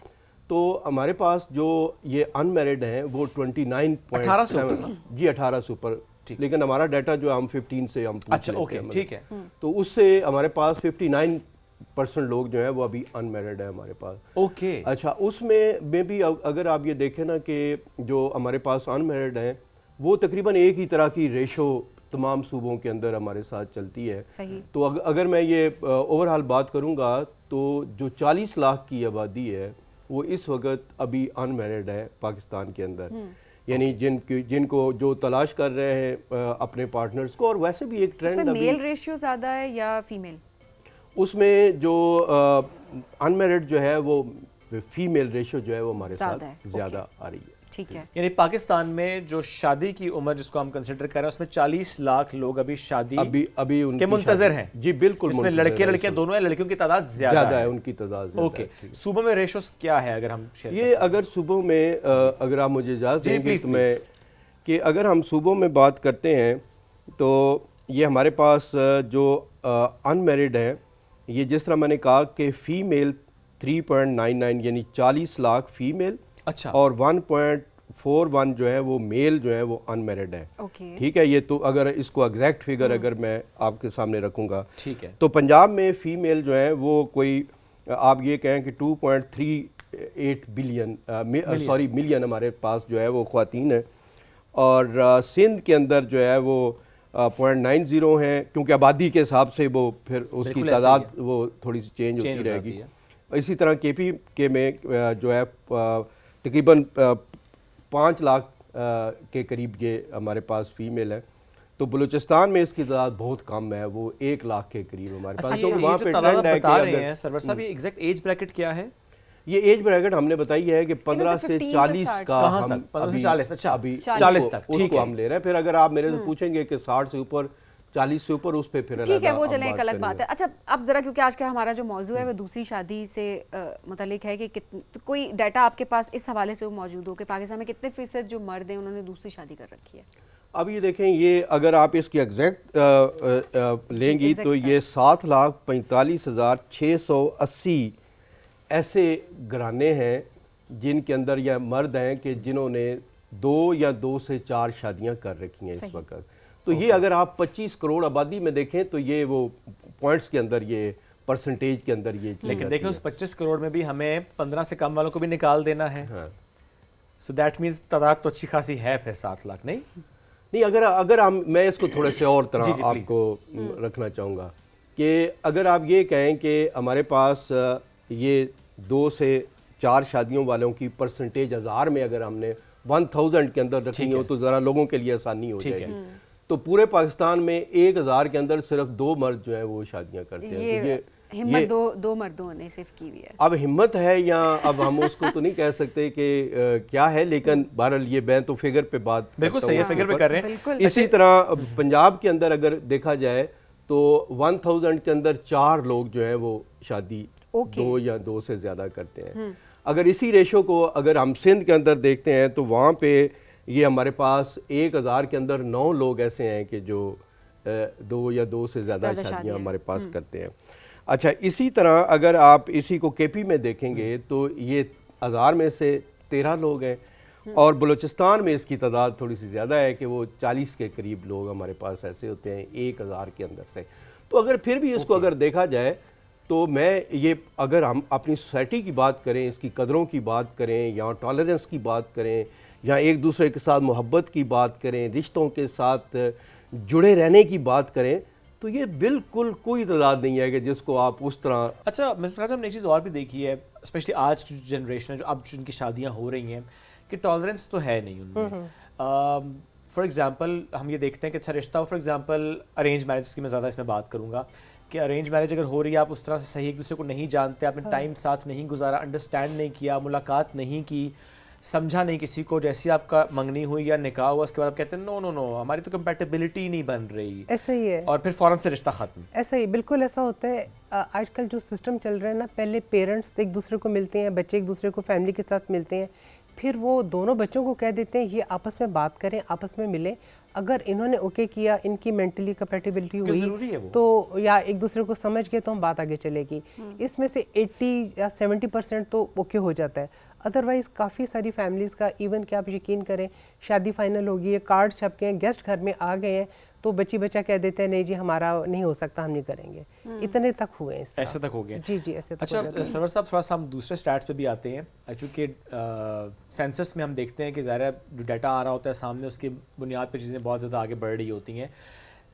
तो हमारे पास जो ये अनमैरिड हैं वो 29.7 जी 18 से ऊपर, लेकिन हमारा डाटा जो हम 15 से हम अच्छा ओके ठीक है, तो उससे हमारे पास 59% लोग जो है वो अभी अनमैरिड है हमारे पास। ओके अच्छा, उसमें भी अगर आप ये देखें ना कि जो हमारे पास अनमैरिड हैं वो तकरीबन एक ही तरह की रेशो तमाम सूबों के अंदर हमारे साथ चलती है। सही। तो अगर मैं ये ओवरऑल बात करूंगा तो जो 40 लाख की आबादी है वो इस वक्त अभी अनमैरिड है पाकिस्तान के अंदर, यानी जिनको जो तलाश कर रहे हैं अपने पार्टनर्स को। और वैसे भी एक ट्रेंड अभी मेल रेशियो ज़्यादा है या फीमेल? उसमें जो अनमैरिड जो है वो फीमेल रेशियो जो है वो हमारे साथ ज़्यादा आ रही है। ठीक है, यानी पाकिस्तान में जो शादी की उम्र जिसको हम कंसिडर कर रहे हैं उसमें 40 लाख लोग अभी शादी अभी के मुंतजर हैं। जी बिल्कुल, इसमें लड़के लड़कियां दोनों हैं, लड़कियों की तादाद ज्यादा है, उनकी तादाद। ओके, सूबों में रेशोस क्या है अगर हम शेयर ये अगर सूबों में अगर आप मुझे इजाज़त देंगे तो मैं कि अगर हम सूबों में बात करते हैं तो ये हमारे पास जो अनमैरिड हैं, ये जिस तरह मैंने कहा कि फ़ीमेल 3.99 यानी 40 लाख फीमेल, अच्छा, और 1.41 जो है वो मेल जो है वो अनमैरिड है। ओके, ठीक है। ये तो अगर इसको एग्जैक्ट फिगर अगर मैं आपके सामने रखूँगा, ठीक है, तो पंजाब में फ़ीमेल जो है वो कोई आप ये कहें कि 2.38 बिलियन मिलियन हमारे पास जो है वो ख़वातीन है, और सिंध के अंदर जो है वो 0.90 हैं, क्योंकि आबादी के हिसाब से वो फिर उसकी तादाद वो थोड़ी सी चेंज होती रहेगी। इसी तरह केपी के में जो है तकरीबन 5 लाख के करीब ये हमारे पास फीमेल है। तो बलूचिस्तान में इसकी तादाद बहुत कम है, वो 1 लाख के करीब हमारे पास। तो वहाँ पे ट्रेंड है कि सरवर साहब ये एग्जैक्ट एज ब्रैकेट क्या है? ये एज ब्रैकेट हमने बताई है कि 15 से 40 का हम 40 अच्छा अभी 40 तक उसको हम ले रहे हैं। फिर अगर आप मेरे से पूछेंगे कि 60 से ऊपर, 40 से ऊपर उस पे फिर ठीक है, अलग वो हम चलें एक बात अलग बात करेंगे। है। अच्छा, अब जरा क्योंकि आज का हमारा जो मौजू है वो दूसरी शादी से मतलब है कि तो कोई डाटा आपके पास इस हवाले से मौजूद हो कि पाकिस्तान में कितने फीसद जो मर्द हैं उन्होंने दूसरी शादी कर रखी है? अब ये देखें, ये अगर आप इसकी एग्जैक्ट लेंगी exact तो ये 7,45,680 ऐसे घराने हैं जिनके अंदर यह मर्द हैं कि जिन्होंने 2 या 2 से 4 शादियां कर रखी हैं इस वक्त। तो ये अगर आप 25 करोड़ आबादी में देखें तो ये वो पॉइंट्स के अंदर, ये परसेंटेज के अंदर ये चीज़ लेकिन आती देखिए है। उस 25 करोड़ में भी हमें 15 से कम वालों को भी निकाल देना है। हाँ। सो दैट मीन्स तादाद तो अच्छी खासी है फिर 7 लाख, नहीं? नहीं, अगर हम, मैं इसको थोड़े से और तरह जी, जी, आपको रखना चाहूँगा कि अगर आप ये कहें कि हमारे पास ये 2 से 4 शादियों वालों की परसेंटेज 1000 में अगर हमने 1000 के अंदर रखनी हो तो ज़रा लोगों के लिए आसानी हो जाएगी। तो पूरे पाकिस्तान में 1000 के अंदर सिर्फ 2 मर्द जो हैं वो शादियां करते हैं। तो ये हिम्मत दो मर्दों ने सिर्फ की हुई है। अब हिम्मत है या अब हम उसको तो नहीं कह सकते कि क्या है, लेकिन बहरहाल ये मैं तो फिगर पे बात बिल्कुल करता सही है, हूँ फिगर पे ऊपर। कर रहे हैं। बिल्कुल। इसी तरह पंजाब के अंदर अगर देखा जाए तो 1000 के अंदर 4 लोग जो हैं वो शादी 2 या 2 से ज़्यादा करते हैं। अगर इसी रेशो को अगर हम सिंध के अंदर देखते हैं तो वहाँ पे ये हमारे पास 1000 के अंदर 9 लोग ऐसे हैं कि जो 2 या 2 से ज़्यादा शादियाँ हमारे पास करते हैं। अच्छा, इसी तरह अगर आप इसी को केपी में देखेंगे तो ये 1000 में से 13 लोग हैं और बलूचिस्तान में इसकी तादाद थोड़ी सी ज़्यादा है कि वो 40 के करीब लोग हमारे पास ऐसे होते हैं 1000 के अंदर से। तो अगर फिर भी इसको अगर देखा जाए तो मैं ये, अगर हम अपनी सोसाइटी की बात करें, इसकी कदरों की बात करें या टॉलरेंस की बात करें या एक दूसरे के साथ मोहब्बत की बात करें, रिश्तों के साथ जुड़े रहने की बात करें, तो ये बिल्कुल कोई तादाद नहीं है कि जिसको आप उस तरह। अच्छा मिस्टर खान, हमने एक चीज़ और भी देखी है, स्पेशली आज की जनरेशन है जो अब जिनकी शादियाँ हो रही हैं, कि टॉलरेंस तो है नहीं उनमें। फॉर एग्जांपल हम ये देखते हैं कि अच्छा रिश्ता हो, फॉर एग्जांपल अरेंज मैरिज की मैं ज़्यादा इसमें बात करूँगा कि अरेंज मैरिज अगर हो रही है, आप उस तरह से सही एक दूसरे को नहीं जानते, आपने टाइम साथ नहीं गुजारा, अंडरस्टैंड नहीं किया, मुलाकात नहीं की, समझा नहीं किसी को, जैसे आपका मंगनी हुई या निकाह हुआ उसके बाद आप कहते हैं नो नो नो हमारी तो कंपैटिबिलिटी नहीं बन रही, ऐसा ही है। और फिर फ़ौरन से रिश्ता ख़त्म। ऐसा ही, बिल्कुल ऐसा होता है। आजकल जो सिस्टम चल रहा है ना, पहले पेरेंट्स एक दूसरे को मिलते हैं, बच्चे एक दूसरे को फैमिली के साथ मिलते हैं, फिर वो दोनों बच्चों को कह देते हैं ये आपस में बात करें, आपस में मिलें। अगर इन्होंने ओके किया, इनकी मेंटली कंपैटिबिलिटी हुई तो या एक दूसरे को समझ गए तो हम बात आगे चलेगी। इसमें से 80 या 70% तो ओके हो जाता है। अदरवाइज़ काफ़ी सारी फैमिलीज़ का, इवन कि आप यकीन करें शादी फाइनल हो गई है, कार्ड छप गए हैं, गेस्ट घर में आ गए हैं, तो बच्चा कह देते हैं नहीं जी हमारा नहीं हो सकता, हम नहीं करेंगे। इतने तक हुए हैं, ऐसे तक हो गए। जी जी, ऐसे तक। अच्छा सरवर साहब, थोड़ा सा हम दूसरे स्टैट्स पे भी आते हैं, चूँकि सेंसस में हम देखते हैं कि ज़ाहिर जो डाटा आ रहा होता है सामने, उसकी बुनियाद पे चीज़ें बहुत ज़्यादा आगे बढ़ रही होती हैं।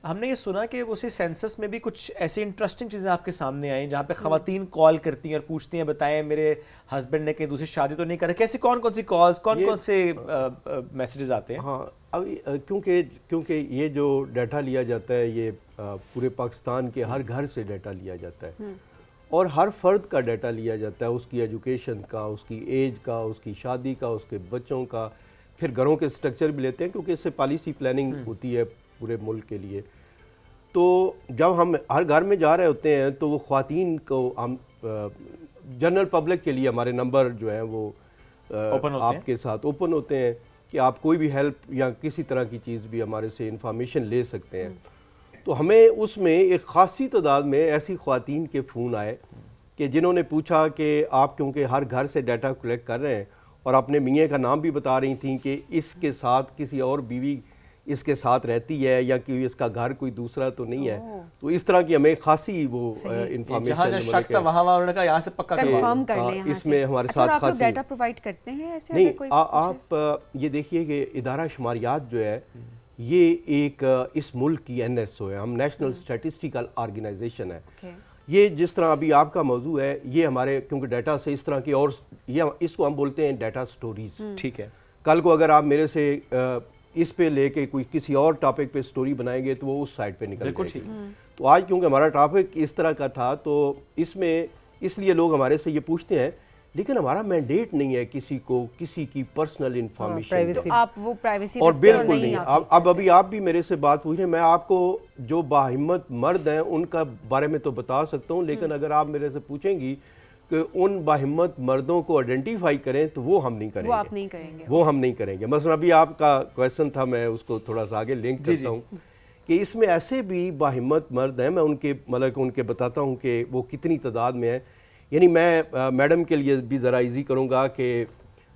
हमने ये सुना कि उसी सेंसस में भी कुछ ऐसी इंटरेस्टिंग चीज़ें आपके सामने आई जहाँ पे ख़वातीन कॉल करती हैं और पूछती हैं बताएं मेरे हस्बैंड ने कहीं दूसरी शादी तो नहीं कर रखी। कैसी कौन कौन सी कॉल्स, कौन कौन से मैसेजेस आते हैं? हाँ, अब क्योंकि ये जो डाटा लिया जाता है ये पूरे पाकिस्तान के हर घर से डाटा लिया जाता है और हर फर्द का डाटा लिया जाता है, उसकी एजुकेशन का, उसकी एज का, उसकी शादी का, उसके बच्चों का, फिर घरों के स्ट्रक्चर भी लेते हैं क्योंकि इससे पॉलिसी प्लानिंग होती है पूरे मुल्क के लिए। तो जब हम हर घर में जा रहे होते हैं तो वो ख्वातीन को हम जनरल पब्लिक के लिए हमारे नंबर जो है वो आपके साथ ओपन होते हैं कि आप कोई भी हेल्प या किसी तरह की चीज़ भी हमारे से इंफॉर्मेशन ले सकते हैं। तो हमें उसमें एक ख़ासी तादाद में ऐसी ख्वातीन के फ़ोन आए कि जिन्होंने पूछा कि आप क्योंकि हर घर से डाटा कलेक्ट कर रहे हैं और अपने मियाँ का नाम भी बता रही थी कि इसके साथ किसी और बीवी इसके साथ रहती है या कि इसका घर कोई दूसरा तो नहीं है। तो इस तरह की हमें खासी वो इंफॉर्मेशन शक था वहाँ उन्होंने कहा यहाँ से पक्का कंफर्म कर लें यहाँ इसमें हमारे अच्छा, साथ खासी डाटा प्रोवाइड करते हैं ऐसे? नहीं, कोई आप ये देखिए कि इदारा शुमारियात जो है ये एक इस मुल्क की NSO है, हम नेशनल स्टैटिस्टिकल ऑर्गेनाइजेशन है। ये जिस तरह अभी आपका मौजू है ये हमारे क्योंकि डाटा से इस तरह की और ये इसको हम बोलते हैं डाटा स्टोरीज। ठीक है, कल को अगर आप मेरे से इस पे लेके कोई किसी और टॉपिक पे स्टोरी बनाएंगे तो वो उस साइड पे निकल जाएगी। तो आज क्योंकि हमारा टॉपिक इस तरह का था तो इसमें इसलिए लोग हमारे से ये पूछते हैं लेकिन हमारा मैंडेट नहीं है किसी को किसी की पर्सनल इंफॉर्मेशन privacy। तो आप वो प्राइवेसी और बिल्कुल नहीं। अब अभी आप भी मेरे से बात पूछ रहे हैं, मैं आपको जो बाहिम्मत मर्द हैं उनका बारे में तो बता सकता हूँ, लेकिन अगर आप मेरे से पूछेंगी कि उन बाहिम्मत मर्दों को आइडेंटिफाई करें तो वो हम नहीं करेंगे। वो आप नहीं करेंगे। वो हम नहीं करेंगे। मसलन अभी आपका क्वेश्चन था, मैं उसको थोड़ा सा आगे लिंक करता हूँ कि इसमें ऐसे भी बाहिम्मत मर्द हैं, मैं उनके मतलब उनके बताता हूँ कि वो कितनी तादाद में है। यानी मैं मैडम के लिए भी ज़रा इजी करूँगा कि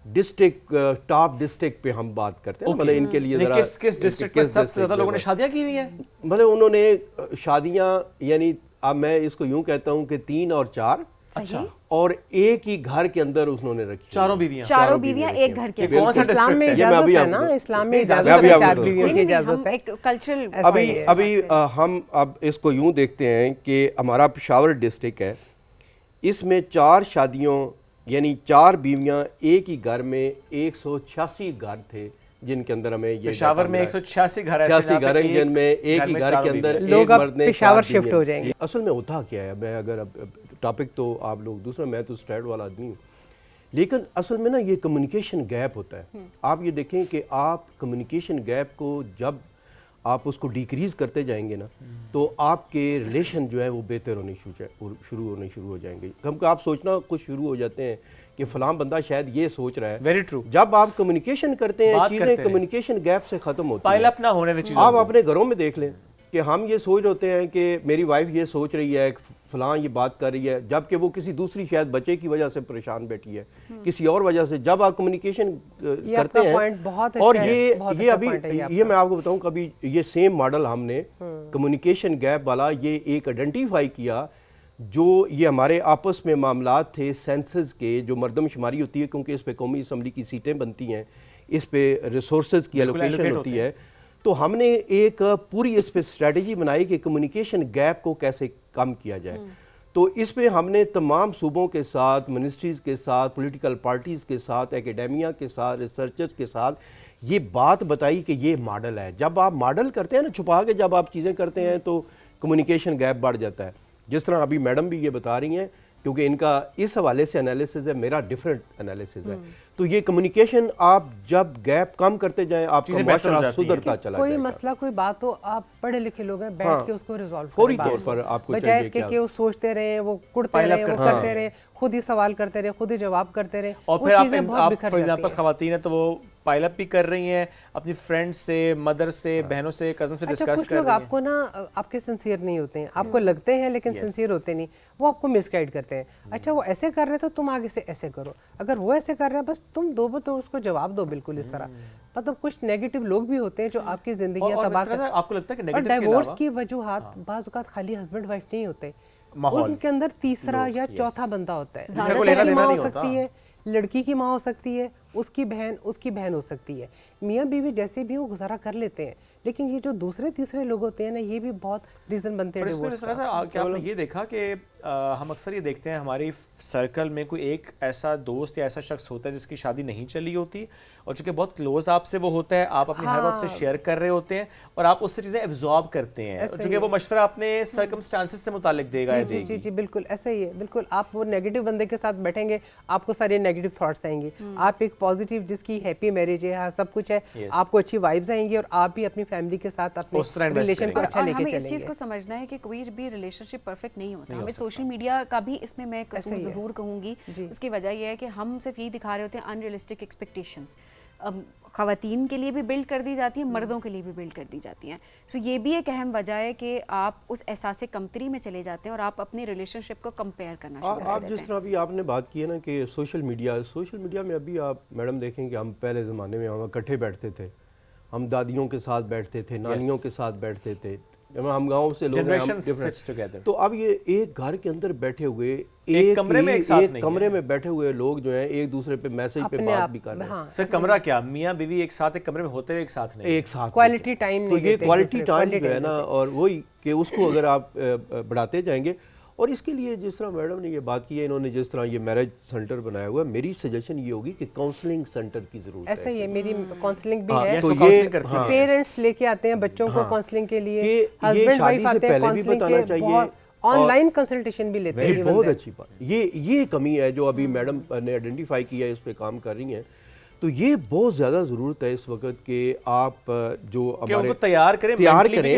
डिस्ट्रिक्ट टॉप डिस्ट्रिक्ट पे हम बात करते हैं, मतलब इनके लिए ज़रा किस डिस्ट्रिक्ट में सबसे ज़्यादा लोगों ने शादियां की हुई हैं? मतलब उन्होंने शादियाँ, यानी अब मैं इसको यूँ कहता हूँ कि 3 और 4, अच्छा, और एक ही घर के अंदर उन्होंने रखी। चारों बीवियां? चारों बीवियां एक घर के। कौन सा इस्लाम में डिस्ट्रिक्ट है? इजाजत है ना, इस्लाम में इजाजत है 4 बीवियों की इजाजत है। एक कल्चरल अभी हम अब इसको यूं देखते हैं कि हमारा पेशावर डिस्ट्रिक्ट है, इसमें 4 शादियों यानी 4 बीवियां एक ही घर में 186 घर थे जिनके अंदर हमें ये पेशावर में 186 घर ऐसे 86 घर हैं जिनमें एक ही घर के अंदर लोग एक अब मर्द ने पेशावर 4 शिफ्ट बीवियां। हो जाएंगे। असल में होता क्या है, मैं अगर अब टॉपिक तो आप लोग दूसरा, मैं तो स्ट्रेट वाला आदमी हूँ, लेकिन असल में ना ये कम्युनिकेशन गैप होता है। आप ये देखें कि आप कम्युनिकेशन गैप को जब आप उसको डिक्रीज करते जाएंगे ना, तो आपके रिलेशन जो है वो बेहतर होने शुरू हो जाएंगे। क्योंकि आप सोचना कुछ शुरू हो जाते हैं कि फलां बंदा शायद ये सोच रहा है। Very true. जब आप कम्युनिकेशन करते हैं, बात चीज़ें करते हैं। कम्युनिकेशन गैप से ख़त्म होती पाइल हैं। अप ना होने दे चीज़ों आप को। अपने घरों में देख लें कि हम ये सोच होते हैं कि मेरी वाइफ ये सोच रही है, फलां ये बात कर रही है, जबकि वो किसी दूसरी शायद बच्चे की वजह से परेशान बैठी है, किसी और वजह से। जब आप कम्युनिकेशन करते हैं, और ये अभी ये मैं आपको बताऊं, कभी ये सेम मॉडल हमने कम्युनिकेशन गैप वाला ये एक आइडेंटिफाई किया, जो ये हमारे आपस में मामलात थे सेंसस के, जो मर्दमशुमारी होती है, क्योंकि इस पे कौमी असम्बली की सीटें बनती हैं, इस पे रिसोर्सेज की एलोकेशन होती है, तो हमने एक पूरी इस पे स्ट्रेटजी बनाई कि कम्युनिकेशन गैप को कैसे कम किया जाए। तो इस पे हमने तमाम सूबों के साथ, मिनिस्ट्रीज़ के साथ, पॉलिटिकल पार्टीज़ के साथ, एकेडेमिया के साथ, रिसर्चर्स के साथ ये बात बताई कि ये मॉडल है। जब आप मॉडल करते हैं ना, छुपा के जब आप चीज़ें करते हैं तो कम्युनिकेशन गैप बढ़ जाता है। जिस तरह अभी मैडम भी ये बता रही हैं, क्योंकि इनका इस हवाले से एनालिसिस है, मेरा डिफरेंट एनालिसिस है। तो ये कम्युनिकेशन आप जब गैप कम करते जाएं, आपका माशरा सुधरता चला कोई जाएगा। मसला कोई बात हो, आप पढ़े लिखे लोग हैं, बैठ के उसको रिजॉल्व फौरी तौर पर आपको बजाय चाहिए इसके कि कि वो सोचते रहे, वो कुड़ते रहे, वो करते रहे, खुद ही सवाल करते रहे, खुद ही जवाब करते रहे, और वो फिर चीजें बहुत आप बिखर फॉर जाती एग्जांपल हैं। खवातीन है तो वो पाइल अप भी कर रही हैं अपनी फ्रेंड से, मदर से, बहनों से, कजन से अच्छा, डिस्कस कुछ कर लोग रही हैं। आपको ना आपके सिंसियर नहीं होते हैं, आपको लगते हैं लेकिन सिंसियर होते नहीं, वो आपको मिसगाइड करते हैं। अच्छा, वो ऐसे कर रहे तो तुम आगे से ऐसे करो, अगर वो ऐसे कर रहे हैं बस तुम दो तो उसको जवाब दो बिल्कुल इस तरह। मतलब कुछ नेगेटिव लोग भी होते हैं जो आपकी जिंदगी और तबाह मिस्टर कर। साहब, आपको लगता है कि और नेगेटिव के डाइवोर्स अलावा की वजूहात बाज़ औक़ात खाली हस्बैंड वाइफ नहीं होते, माहौल, उनके अंदर तीसरा या चौथा बंदा होता है। जिसका कोई लेना लड़की देना माँ हो नहीं होता। सकती है, लड़की की माँ हो सकती है, उसकी बहन हो सकती है। मियाँ बीवी जैसे भी वो गुजारा कर लेते हैं, लेकिन ये जो दूसरे तीसरे लोग होते हैं ना, ये भी बहुत रीजन बनते हैं पर इसमें डिवोर्स मिस्टर साहब, क्या आपने ये देखा कि हम अक्सर ये देखते हैं हमारी सर्कल में कोई एक ऐसा दोस्त या ऐसा शख्स होता है जिसकी शादी नहीं चली होती, और चूंकि बहुत क्लोज आपसे वो होता है, आप अपनी हर बात से शेयर कर रहे होते हैं और आप उससे चीज़ें एब्जॉर्ब करते हैं, चूंकि वो मशवरा अपने सर्कमस्टांसेस से मुतालिक देगा या देगी। जी बिल्कुल ऐसा ही है। बिल्कुल आप वो नेगेटिव बंदे के साथ बैठेंगे, आपको सारे नेगेटिव थॉट्स आएंगे। आप एक पॉजिटिव जिसकी हैप्पी मैरिज है, सब कुछ है, आपको अच्छी वाइब्स आएंगी और आप भी अपनी फैमिली के साथ अपने रिलेशन को अच्छा और लेके हमें इस चीज़ चलेंगे। को समझना है कि कोई भी रिलेशनशिप परफेक्ट नहीं होता। हमें सोशल मीडिया का भी इसमें मैं कसूर ज़रूर कहूँगी। उसकी वजह यह है कि हम सिर्फ यही दिखा रहे होते हैं अनरियलिस्टिक एक्सपेक्टेशंस। अब ख़वातीन के लिए भी बिल्ड कर दी जाती है, मर्दों के लिए भी बिल्ड कर दी जाती हैं। सो ये भी एक अहम वजह है कि आप उस एहसास कमतरी में चले जाते हैं और आप अपनी रिलेशनशिप को कंपेयर करना शुरू कर आप देते जिस हैं। तरह अभी आपने बात की है ना कि सोशल मीडिया में अभी आप मैडम देखें कि हम पहले ज़माने में हम इकट्ठे बैठते थे, हम दादियों के साथ बैठते थे, नानियों के साथ बैठते थे, हम गांव से लोग हैं, हम different। तो अब ये एक घर के अंदर बैठे हुए एक कमरे में एक कमरे में बैठे हुए लोग जो हैं एक दूसरे पे मैसेज पे बात भी कर रहे हैं। सर कमरा क्या, मियाँ बीवी एक साथ एक कमरे में होते हुए एक साथ नहीं, एक साथ क्वालिटी टाइम तो नहीं ये देते क्वालिटी एक टाइम दूसरे को, जो है ना, और वही कि उसको अगर आप बढ़ाते जाएंगे, और इसके लिए जिस तरह मैडम ने ये बात की है, इन्होंने जिस तरह ये मैरिज सेंटर बनाया हुआ है, मेरी सजेशन ये होगी कि काउंसलिंग सेंटर की जरूरत है। ऐसा ही है, मेरी काउंसलिंग भी हाँ, है। तो तो ये पेरेंट्स लेके आते हैं बच्चों को काउंसलिंग के लिए, ये हस्बैंड शादी वाइफ से आते हैं पहले भी काउंसलिंग बताना के, चाहिए। बहुत ऑनलाइन कंसल्टेशन भी लेते हैं बहुत अच्छी बात, ये कमी है जो अभी मैडम ने आइडेंटिफाई किया है, इस पे काम कर रही हैं। तो ये बहुत ज़्यादा ज़रूरत है इस वक्त कि आप जो हमारे तैयार करें,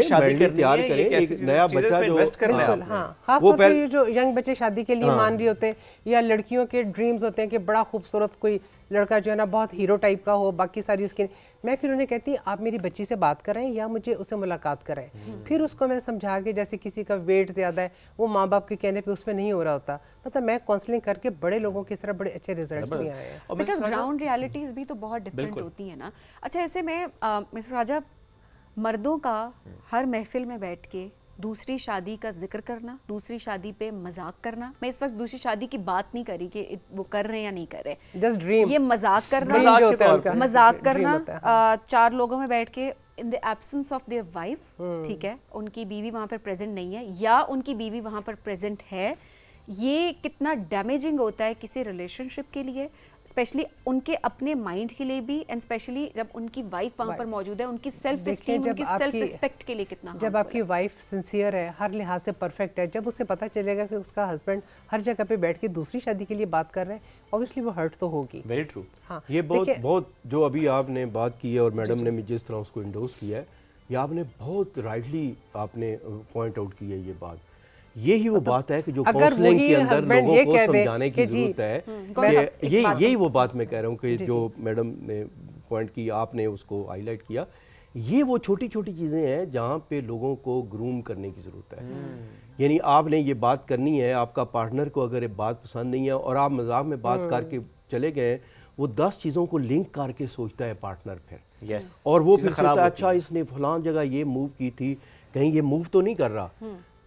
शादी तैयार करें, एक नया बच्चा जो इन्वेस्ट करना है। हाँ, खास तौर पे ये जो यंग बच्चे शादी के लिए मान रहे होते हैं, या लड़कियों के ड्रीम्स होते हैं कि बड़ा खूबसूरत कोई लड़का जो है ना बहुत हीरो टाइप का हो, बाकी सारी उसकी, मैं फिर उन्हें कहती आप मेरी बच्ची से बात कराएं या मुझे उससे मुलाकात कराएं। फिर उसको मैं समझा के, जैसे किसी का वेट ज़्यादा है, वो माँ बाप के कहने पे उसमें नहीं हो रहा होता, मतलब मैं काउंसलिंग करके बड़े लोगों की तरह बड़े अच्छे रिजल्ट्स भी आए हैं। बिकॉज ग्राउंड रियलिटीज भी तो बहुत डिफरेंट होती है ना। अच्छा, ऐसे में मिसेस राजा, मर्दों का हर महफिल में बैठ के दूसरी शादी का जिक्र करना, दूसरी शादी पे मजाक करना, मैं इस वक्त दूसरी शादी की बात नहीं करी कि वो कर रहे हैं या नहीं कर रहे, जस्ट ड्रीम, ये मजाक करना, मजाक करना, चार लोगों में बैठ के in the absence of their wife, ठीक है, उनकी बीवी वहां पर प्रेजेंट नहीं है या उनकी बीवी वहां पर प्रेजेंट है, ये कितना डैमेजिंग होता है किसी रिलेशनशिप के लिए, स्पेशली उनके अपने माइंड के लिए भी, एंड स्पेशली जब उनकी वाइफ वहां पर मौजूद है, उनकी सेल्फ एस्टीम, उनकी सेल्फ रिस्पेक्ट के लिए कितना जब आपकी वाइफ सिंसियर है, हर लिहाज से परफेक्ट है, जब उसे पता चलेगा कि उसका हस्बैंड हर जगह पे बैठ के दूसरी शादी के लिए बात कर रहे हैं, ऑब्वियसली वो हर्ट तो होगी। Very true. हाँ, ये बहुत जो अभी आपने बात की है और मैडम ने भी जिस तरह उसको इंडोर्स किया है, ये आपने बहुत राइटली आपने पॉइंट आउट की है ये बात। यही वो बात है कि जो काउंसलिंग के अंदर लोगों को समझाने की जरूरत है कि यही वो बात मैं कह रहा हूँ कि जो मैडम ने पॉइंट की, आपने उसको हाईलाइट किया, ये वो छोटी छोटी चीज़ें हैं जहाँ पे लोगों को ग्रूम करने की ज़रूरत है। यानी आपने ये बात करनी है, आपका पार्टनर को अगर ये बात पसंद नहीं है और आप मजाक में बात करके चले गए, वो 10 चीज़ों को लिंक करके सोचता है पार्टनर फिर। यस। और वो फिर सोचता है अच्छा इसने फलां जगह ये मूव की थी, कहीं ये मूव तो नहीं कर रहा,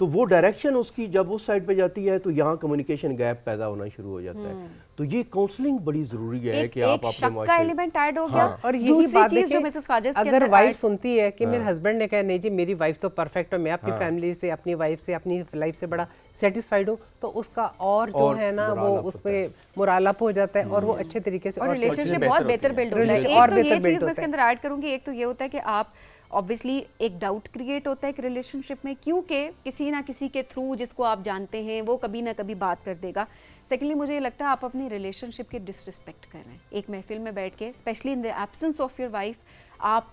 तो वो डायरेक्शन उसकी जब उस साइड पे जाती है तो यहाँ कम्युनिकेशन गैप पैदा होना शुरू हो जाता है। तो ये काउंसलिंग बड़ी जरूरी है कि आप अपने शक का एलिमेंट ऐड हो गया। और यही बात जो मिसेस काजस के अगर अंदर वाइफ सुनती है कि मेरे हस्बैंड ने कहा नहीं जी मेरी वाइफ तो परफेक्ट है, मैं अपनी फैमिली से, अपनी वाइफ से, अपनी लाइफ से बड़ा सेटिस्फाइड हूँ, तो उसका और जो है ना वो उसमें मोराल अप हो जाता है और वो अच्छे तरीके से और रिलेशनशिप बहुत बेहतर बिल्ड होता है। एक तो ये चीज मैं इसके अंदर ऐड करूंगी, एक तो ये होता है कि आप ऑब्वियसली एक डाउट क्रिएट होता है एक रिलेशनशिप में, क्योंकि किसी ना किसी के थ्रू जिसको आप जानते हैं वो कभी ना कभी बात कर देगा। सेकेंडली मुझे ये लगता है आप अपनी रिलेशनशिप की डिसरिस्पेक्ट कर रहे हैं एक महफिल में बैठ के, specially in the absence of your wife, आप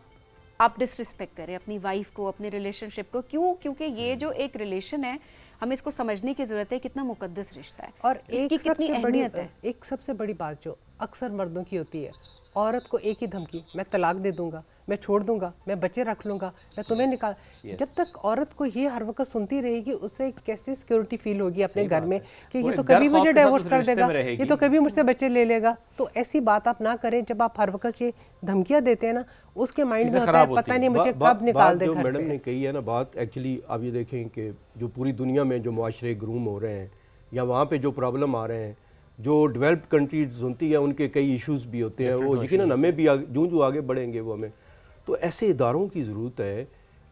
डिसरिस्पेक्ट करें अपनी वाइफ को, अपने रिलेशनशिप को। क्यों? क्योंकि ये जो एक रिलेशन है हमें इसको समझने की जरूरत है कितना मुकद्दस रिश्ता है और इसकी कितनी अहमियत है। एक सबसे बड़ी बात जो अक्सर मर्दों की होती है, औरत को एक ही धमकी, मैं तलाक दे दूंगा, मैं छोड़ दूंगा, मैं बच्चे रख लूंगा, मैं तुम्हें निकाल। जब तक औरत को ये हर वक्त सुनती रहेगी, उससे कैसी सिक्योरिटी फील होगी अपने घर में कि ये तो कभी मुझे डिवोर्स कर देगा, ये तो कभी मुझसे बच्चे ले लेगा। तो ऐसी बात आप ना करें। जब आप हर वक्त ये धमकियां देते हैं ना, उसके माइंड में होता है पता नहीं मुझे कब निकाल दे घर से। मैडम ने कही है ना बात, एक्चुअली आप ये देखें कि जो पूरी दुनिया में जो मुआशरे ग्रूम हो रहे हैं या वहाँ पे जो प्रॉब्लम आ रहे हैं, जो डेवलप्ड कंट्रीज होती है उनके कई इश्यूज भी होते हैं, वो यकीनन हमें भी जो आगे बढ़ेंगे वो हमें, तो ऐसे इदारों की ज़रूरत है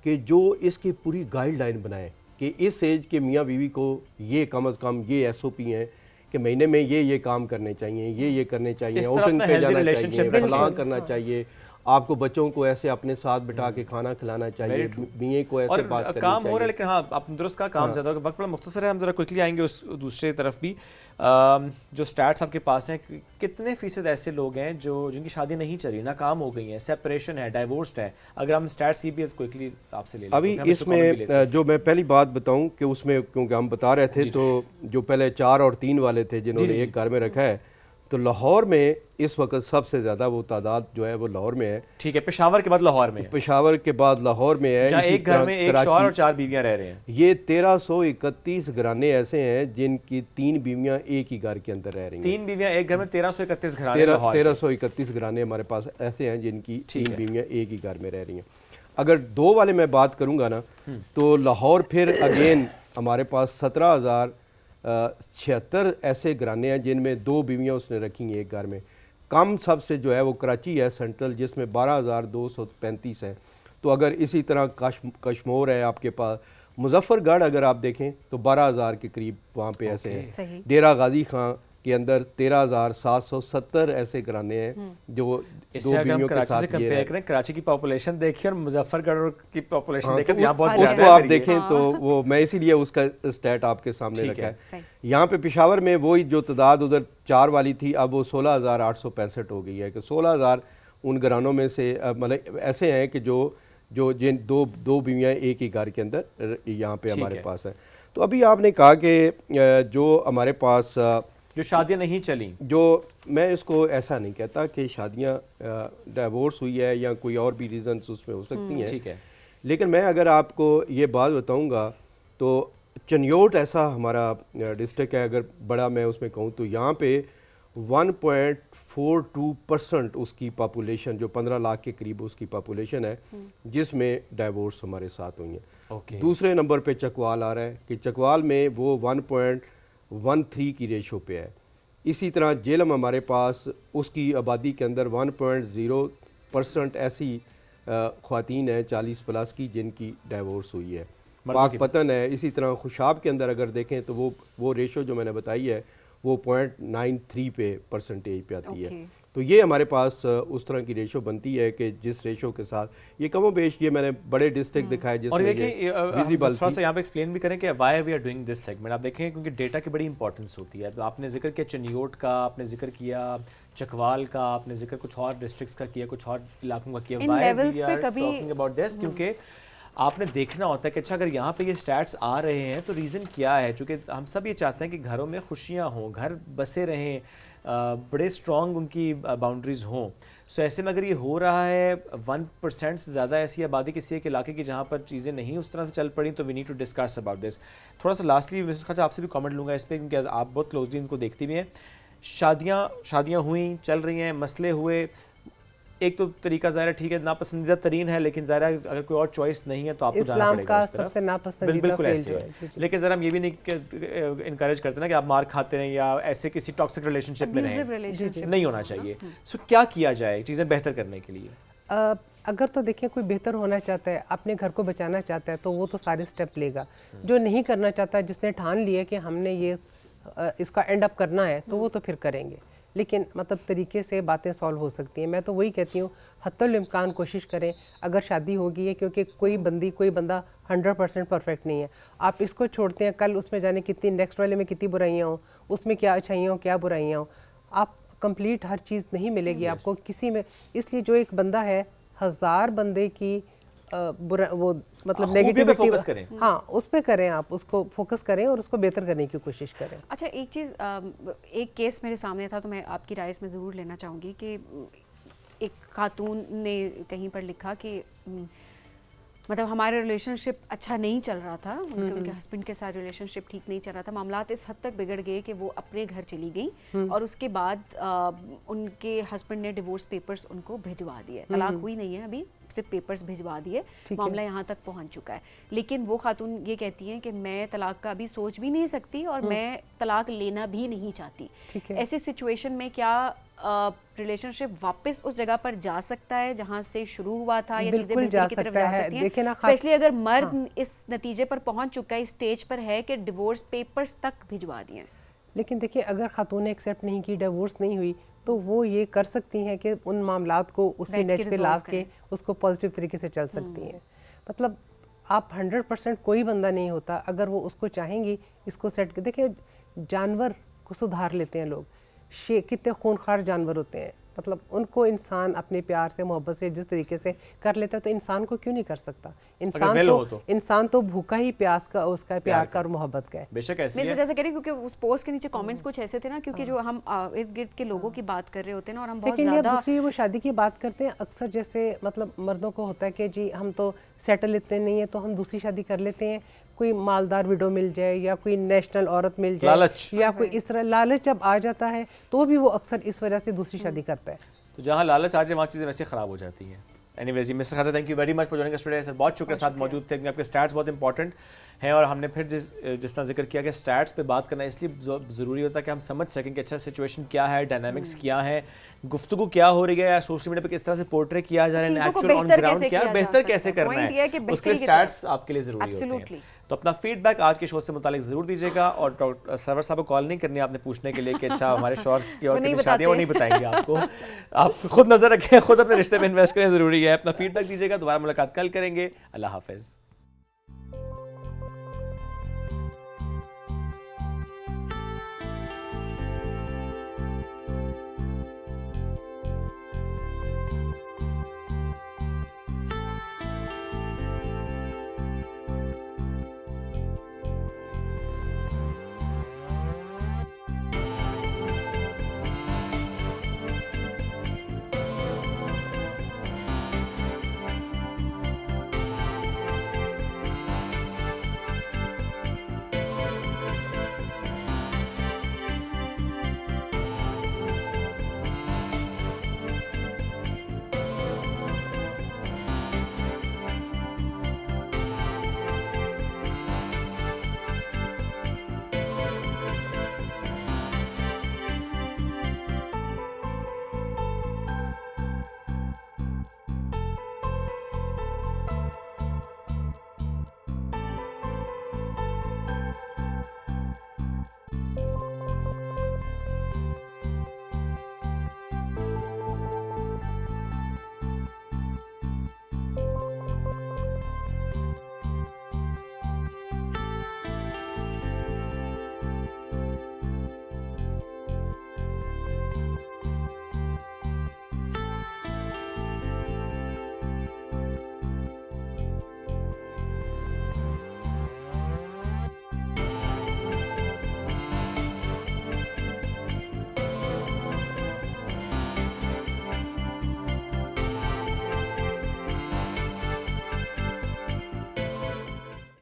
कि जो इसकी पूरी गाइडलाइन बनाए कि इस एज के मियाँ बीवी को ये कम अज़ कम ये SOP हैं कि महीने में ये काम करने चाहिए, ये करने चाहिए, आउटिंग पे जाना चाहिए, फलां करना चाहिए, आपको बच्चों को ऐसे अपने साथ बिठा के खाना खिलाना चाहिए, मियाँ को ऐसे बात करनी काम चाहिए। हो रहा है, लेकिन हाँ आप दुरुस्त का काम ज़्यादा वक्त बड़ा मुख्तसर है। हम ज़रा क्विकली आएंगे उस दूसरे तरफ भी। जो स्टैट्स आपके पास हैं, कितने फ़ीसद ऐसे लोग हैं जो जिनकी शादी नहीं चली, नाकाम हो गई हैं, सेपरेशन है, डाइवोर्स्ड है? अगर हम स्टैट्स ये भी क्विकली आपसे ले लें अभी इसमें जो मैं पहली बात बताऊं कि उसमें क्योंकि हम बता रहे थे तो जो पहले 4 और 3 वाले थे जिन्होंने एक घर में रखा है, तो लाहौर में इस वक्त सबसे ज़्यादा वो तादाद जो है वो लाहौर में है। ठीक है, पेशावर के बाद लाहौर में है। पेशावर के बाद लाहौर में है। जहाँ एक घर में एक शौहर और 4 बीवियां रह रहे हैं। ये 1331 घराने ऐसे हैं जिनकी 3 बीवियां एक ही घर के अंदर रह रही हैं। 3 बीवियां एक घर में 1331 घराने। 1331 घराने हमारे पास ऐसे हैं जिनकी 3 बीवियां एक ही घर में रह रही हैं। अगर 2 वाले मैं बात करूँगा ना, तो लाहौर फिर अगेन हमारे पास 17,076 ऐसे घराने हैं जिनमें 2 बीवियां उसने रखी हैं एक घर में। कम सबसे जो है वो कराची है सेंट्रल, जिसमें 12,235 हैं। तो अगर इसी तरह कश्मोर है आपके पास, मुजफ्फरगढ़ अगर आप देखें तो 12,000 के करीब वहाँ पे ऐसे हैं। डेरा गाजी खां के अंदर 13,770 ऐसे घराने हैं जो इससे दो अगर हम बीवियों के कराची से साथ ये कंपेयर है। करें, कराची की पॉपुलेशन देखिए और मुजफ्फरगढ़ की पॉपुलेशन हाँ, देखें तो तो यहाँ बहुत उसको ज़्यादा आप है। देखें तो वो मैं इसीलिए उसका स्टैट आपके सामने ठीक रखा है। है। सही। यहाँ पे पेशावर में वही जो तादाद उधर 4 वाली थी, अब वो 16,865 हो गई है कि 16,000 उन घरानों में से मतलब ऐसे हैं कि जो जिन दो बीवियाँ एक ही घर के अंदर यहाँ पे ठीक हमारे है। पास है। तो अभी आपने कहा कि जो हमारे पास जो शादियाँ नहीं चली, जो मैं इसको ऐसा नहीं कहता कि शादियाँ डिवोर्स हुई है या कोई और भी रीज़न्स उसमें हो सकती हैं, ठीक है, लेकिन मैं अगर आपको ये बात बताऊंगा तो चनियोट ऐसा हमारा डिस्ट्रिक्ट है, अगर बड़ा मैं उसमें कहूँ तो यहाँ पे 1.42% उसकी पॉपुलेशन, जो 15 लाख के करीब उसकी पॉपुलेशन है, जिसमें डाइवोर्स हमारे साथ हुई हैं। ओके। दूसरे नंबर पे चकवाल आ रहा है कि चकवाल में वो 1.13 की रेशो पे है। इसी तरह जेलम हमारे पास उसकी आबादी के अंदर 1.0% ऐसी ख़वातीन हैं 40 प्लस की जिनकी डाइवोर्स हुई है। पाकपतन है। इसी तरह खुशाब के अंदर अगर देखें तो वो रेशो जो मैंने बताई है वो 0.93 पे परसेंटेज पे आती है। तो ये हमारे पास उस तरह की रेशो बनती है कि जिस रेशो के साथ ये कमो बेश, ये मैंने बड़े डिस्ट्रिक्ट दिखाए और जिसमें देखिए विजिबल थोड़ा सा यहाँ पे एक्सप्लेन भी करें कि why we are doing this segment. आप देखें क्योंकि डेटा की बड़ी इंपॉर्टेंस होती है। तो आपने जिक्र किया चनियोट का, आपने जिक्र किया चकवाल का, आपने जिक्र कुछ और डिस्ट्रिक्ट्स का किया, कुछ और इलाकों का किया। इन वाई levels वी पे आर कभी- टॉकिंग अबाउट दिस, क्योंकि आपने देखना होता है कि अच्छा अगर यहाँ पे ये स्टैट्स आ रहे हैं तो रीज़न क्या है। चूँकि हम सब ये चाहते हैं कि घरों में खुशियाँ हों, घर बसे रहें, बड़े स्ट्रॉन्ग उनकी बाउंड्रीज़ हों। सो ऐसे में अगर ये हो रहा है 1% से ज़्यादा ऐसी आबादी किसी एक इलाके की जहाँ पर चीज़ें नहीं उस तरह से चल पड़ी, तो we need to discuss about this. थोड़ा सा लास्टली मिसेस खाचा आपसे भी कमेंट लूँगा इस पर, क्योंकि आप बहुत क्लोजली इनको देखती भी हैं। शादियाँ हुई, चल रही हैं, मसले हुए। एक तो तरीका ज़ाहिर ठीक है नापसंदीदा तरीन है, लेकिन ज़ाहिर अगर कोई और चॉइस नहीं है तो आपको जाना इस्लाम पड़ेगा का उस तरफ। सबसे नापसंदीदा बिल्कुल फेल ऐसे जो है। है। जी, जी। लेकिन ज़रा हम ये भी नहीं इनकरेज करते ना कि आप मार खाते रहें या ऐसे किसी टॉक्सिक रिलेशनशिप में Abusive रहें, relationship नहीं होना चाहिए। सो क्या किया जाए चीज़ें बेहतर करने के लिए? अगर तो देखिए कोई बेहतर होना चाहता है, अपने घर को बचाना चाहता है, तो वो तो सारे स्टेप लेगा। जो नहीं करना चाहता, जिसने ठान लिया कि हमने ये इसका एंड अप करना है, तो वो तो फिर करेंगे। लेकिन मतलब तरीके से बातें सॉल्व हो सकती हैं। मैं तो वही कहती हूँ हत्तुल इम्कान कोशिश करें। अगर शादी होगी है, क्योंकि कोई बंदा 100% परफेक्ट नहीं है। आप इसको छोड़ते हैं, कल उसमें जाने कितनी नेक्स्ट वाले में कितनी बुराइयाँ हों, उसमें क्या अच्छाइयाँ हों, क्या बुराइयाँ हों। आप कंप्लीट हर चीज़ नहीं मिलेगी आपको किसी में। इसलिए जो एक बंदा है 1000 बंदे की बुरा वो मतलब खूबियों पे नेगेटिविटी, फोकस करें। हाँ उस पे करें, आप उसको फोकस करें और उसको बेहतर करने की कोशिश करें। अच्छा एक चीज़, एक केस मेरे सामने था तो मैं आपकी राय इसमें ज़रूर लेना चाहूँगी कि एक खातून ने कहीं पर लिखा कि मतलब हमारा रिलेशनशिप अच्छा नहीं चल रहा था, उनके हस्बैंड के साथ रिलेशनशिप ठीक नहीं चल रहा था, मामलात इस हद तक बिगड़ गए कि वो अपने घर चली गई और उसके बाद उनके हस्बैंड ने डिवोर्स पेपर्स उनको भिजवा दिए। तलाक हुई नहीं है अभी, सिर्फ पेपर्स भिजवा दिए, मामला यहाँ तक पहुँच चुका है। लेकिन वो खातून ये कहती हैं कि मैं तलाक का अभी सोच भी नहीं सकती और मैं तलाक लेना भी नहीं चाहती। ऐसी सिचुएशन में क्या रिलेशनशिप वापस उस जगह पर जा सकता है जहां से शुरू हुआ था, या चीजें बिल्कुल बेहतरी की तरफ जा सकती हैं? देखिए ना, स्पेशली अगर मर्द इस नतीजे पर पहुंच चुका है, इस स्टेज पर है कि डिवोर्स पेपर्स तक भिजवा दिए। लेकिन देखिए अगर खातून ने एक्सेप्ट नहीं की, डिवोर्स नहीं हुई, तो वो ये कर सकती हैं कि उन मामलात को उसी नेच पे ला के उसको पॉजिटिव तरीके से चल सकती हैं। मतलब आप 100% कोई बंदा नहीं होता। अगर वो उसको चाहेंगी इसको सेट कर, देखिए जानवर को सुधार लेते हैं लोग, कितने खूनखार जानवर होते हैं, मतलब उनको इंसान अपने प्यार से मोहब्बत से जिस तरीके से कर लेता है, तो इंसान को क्यों नहीं कर सकता? इंसान तो भूखा ही प्यास का, उसका प्यार का और मोहब्बत का है। बेशक ऐसी मैं है। इस वजह से कह रही हूँ क्योंकि उस पोस्ट के नीचे कमेंट्स कुछ ऐसे थे ना, क्योंकि जो हम इर्द गिर्द के लोगों की बात कर रहे होते हैं ना, और हम बहुत ज़्यादा दूसरी वो शादी की बात करते हैं अक्सर, जैसे मतलब मर्दों को होता है कि जी हम तो सेटल इतने नहीं है तो हम दूसरी शादी कर लेते हैं, कोई मालदार विडो मिल जाए या कोई नेशनल औरत मिल जाए, लालच। या कोई इस तरह लालच जब आ जाता है तो भी वो अक्सर इस वजह से दूसरी शादी करता है। तो जहाँ लालच आ जाए वहाँ चीज़ें वैसे ख़राब हो जाती हैं। एनीवेज जी, मिस्टर खाचा, thank you very much for joining us today sir. बहुत शुक्रिया साथ मौजूद थे, क्योंकि आपके स्टैट्स बहुत इंपॉर्टेंट हैं और हमने फिर जिस तरह जिक्र किया कि स्टैट्स पे बात करना इसलिए ज़रूरी होता है कि हम समझ सकें कि अच्छा सिचुएशन क्या है, डायनामिक्स क्या है, गुफ्तगू क्या हो रही है, या सोशल मीडिया पे किस तरह से पोर्ट्रे किया जा रहा है, एक्चुअल ऑन ग्राउंड क्या, बेहतर कैसे करना है, उसके स्टैट्स आपके लिए ज़रूरी होते हैं। तो अपना फीडबैक आज के शो से मुतालिक ज़रूर दीजिएगा, और डॉक्टर सरवर साहब को कॉल नहीं करनी आपने पूछने के लिए कि अच्छा हमारे शौहर की और नहीं कितनी शादियाँ, वो बताते। नहीं बताएंगे आपको। आप खुद नज़र रखें, खुद अपने रिश्ते में इन्वेस्ट करें, ज़रूरी है। अपना फीडबैक दीजिएगा। दोबारा मुलाकात कल करेंगे। अल्लाह हाफिज़।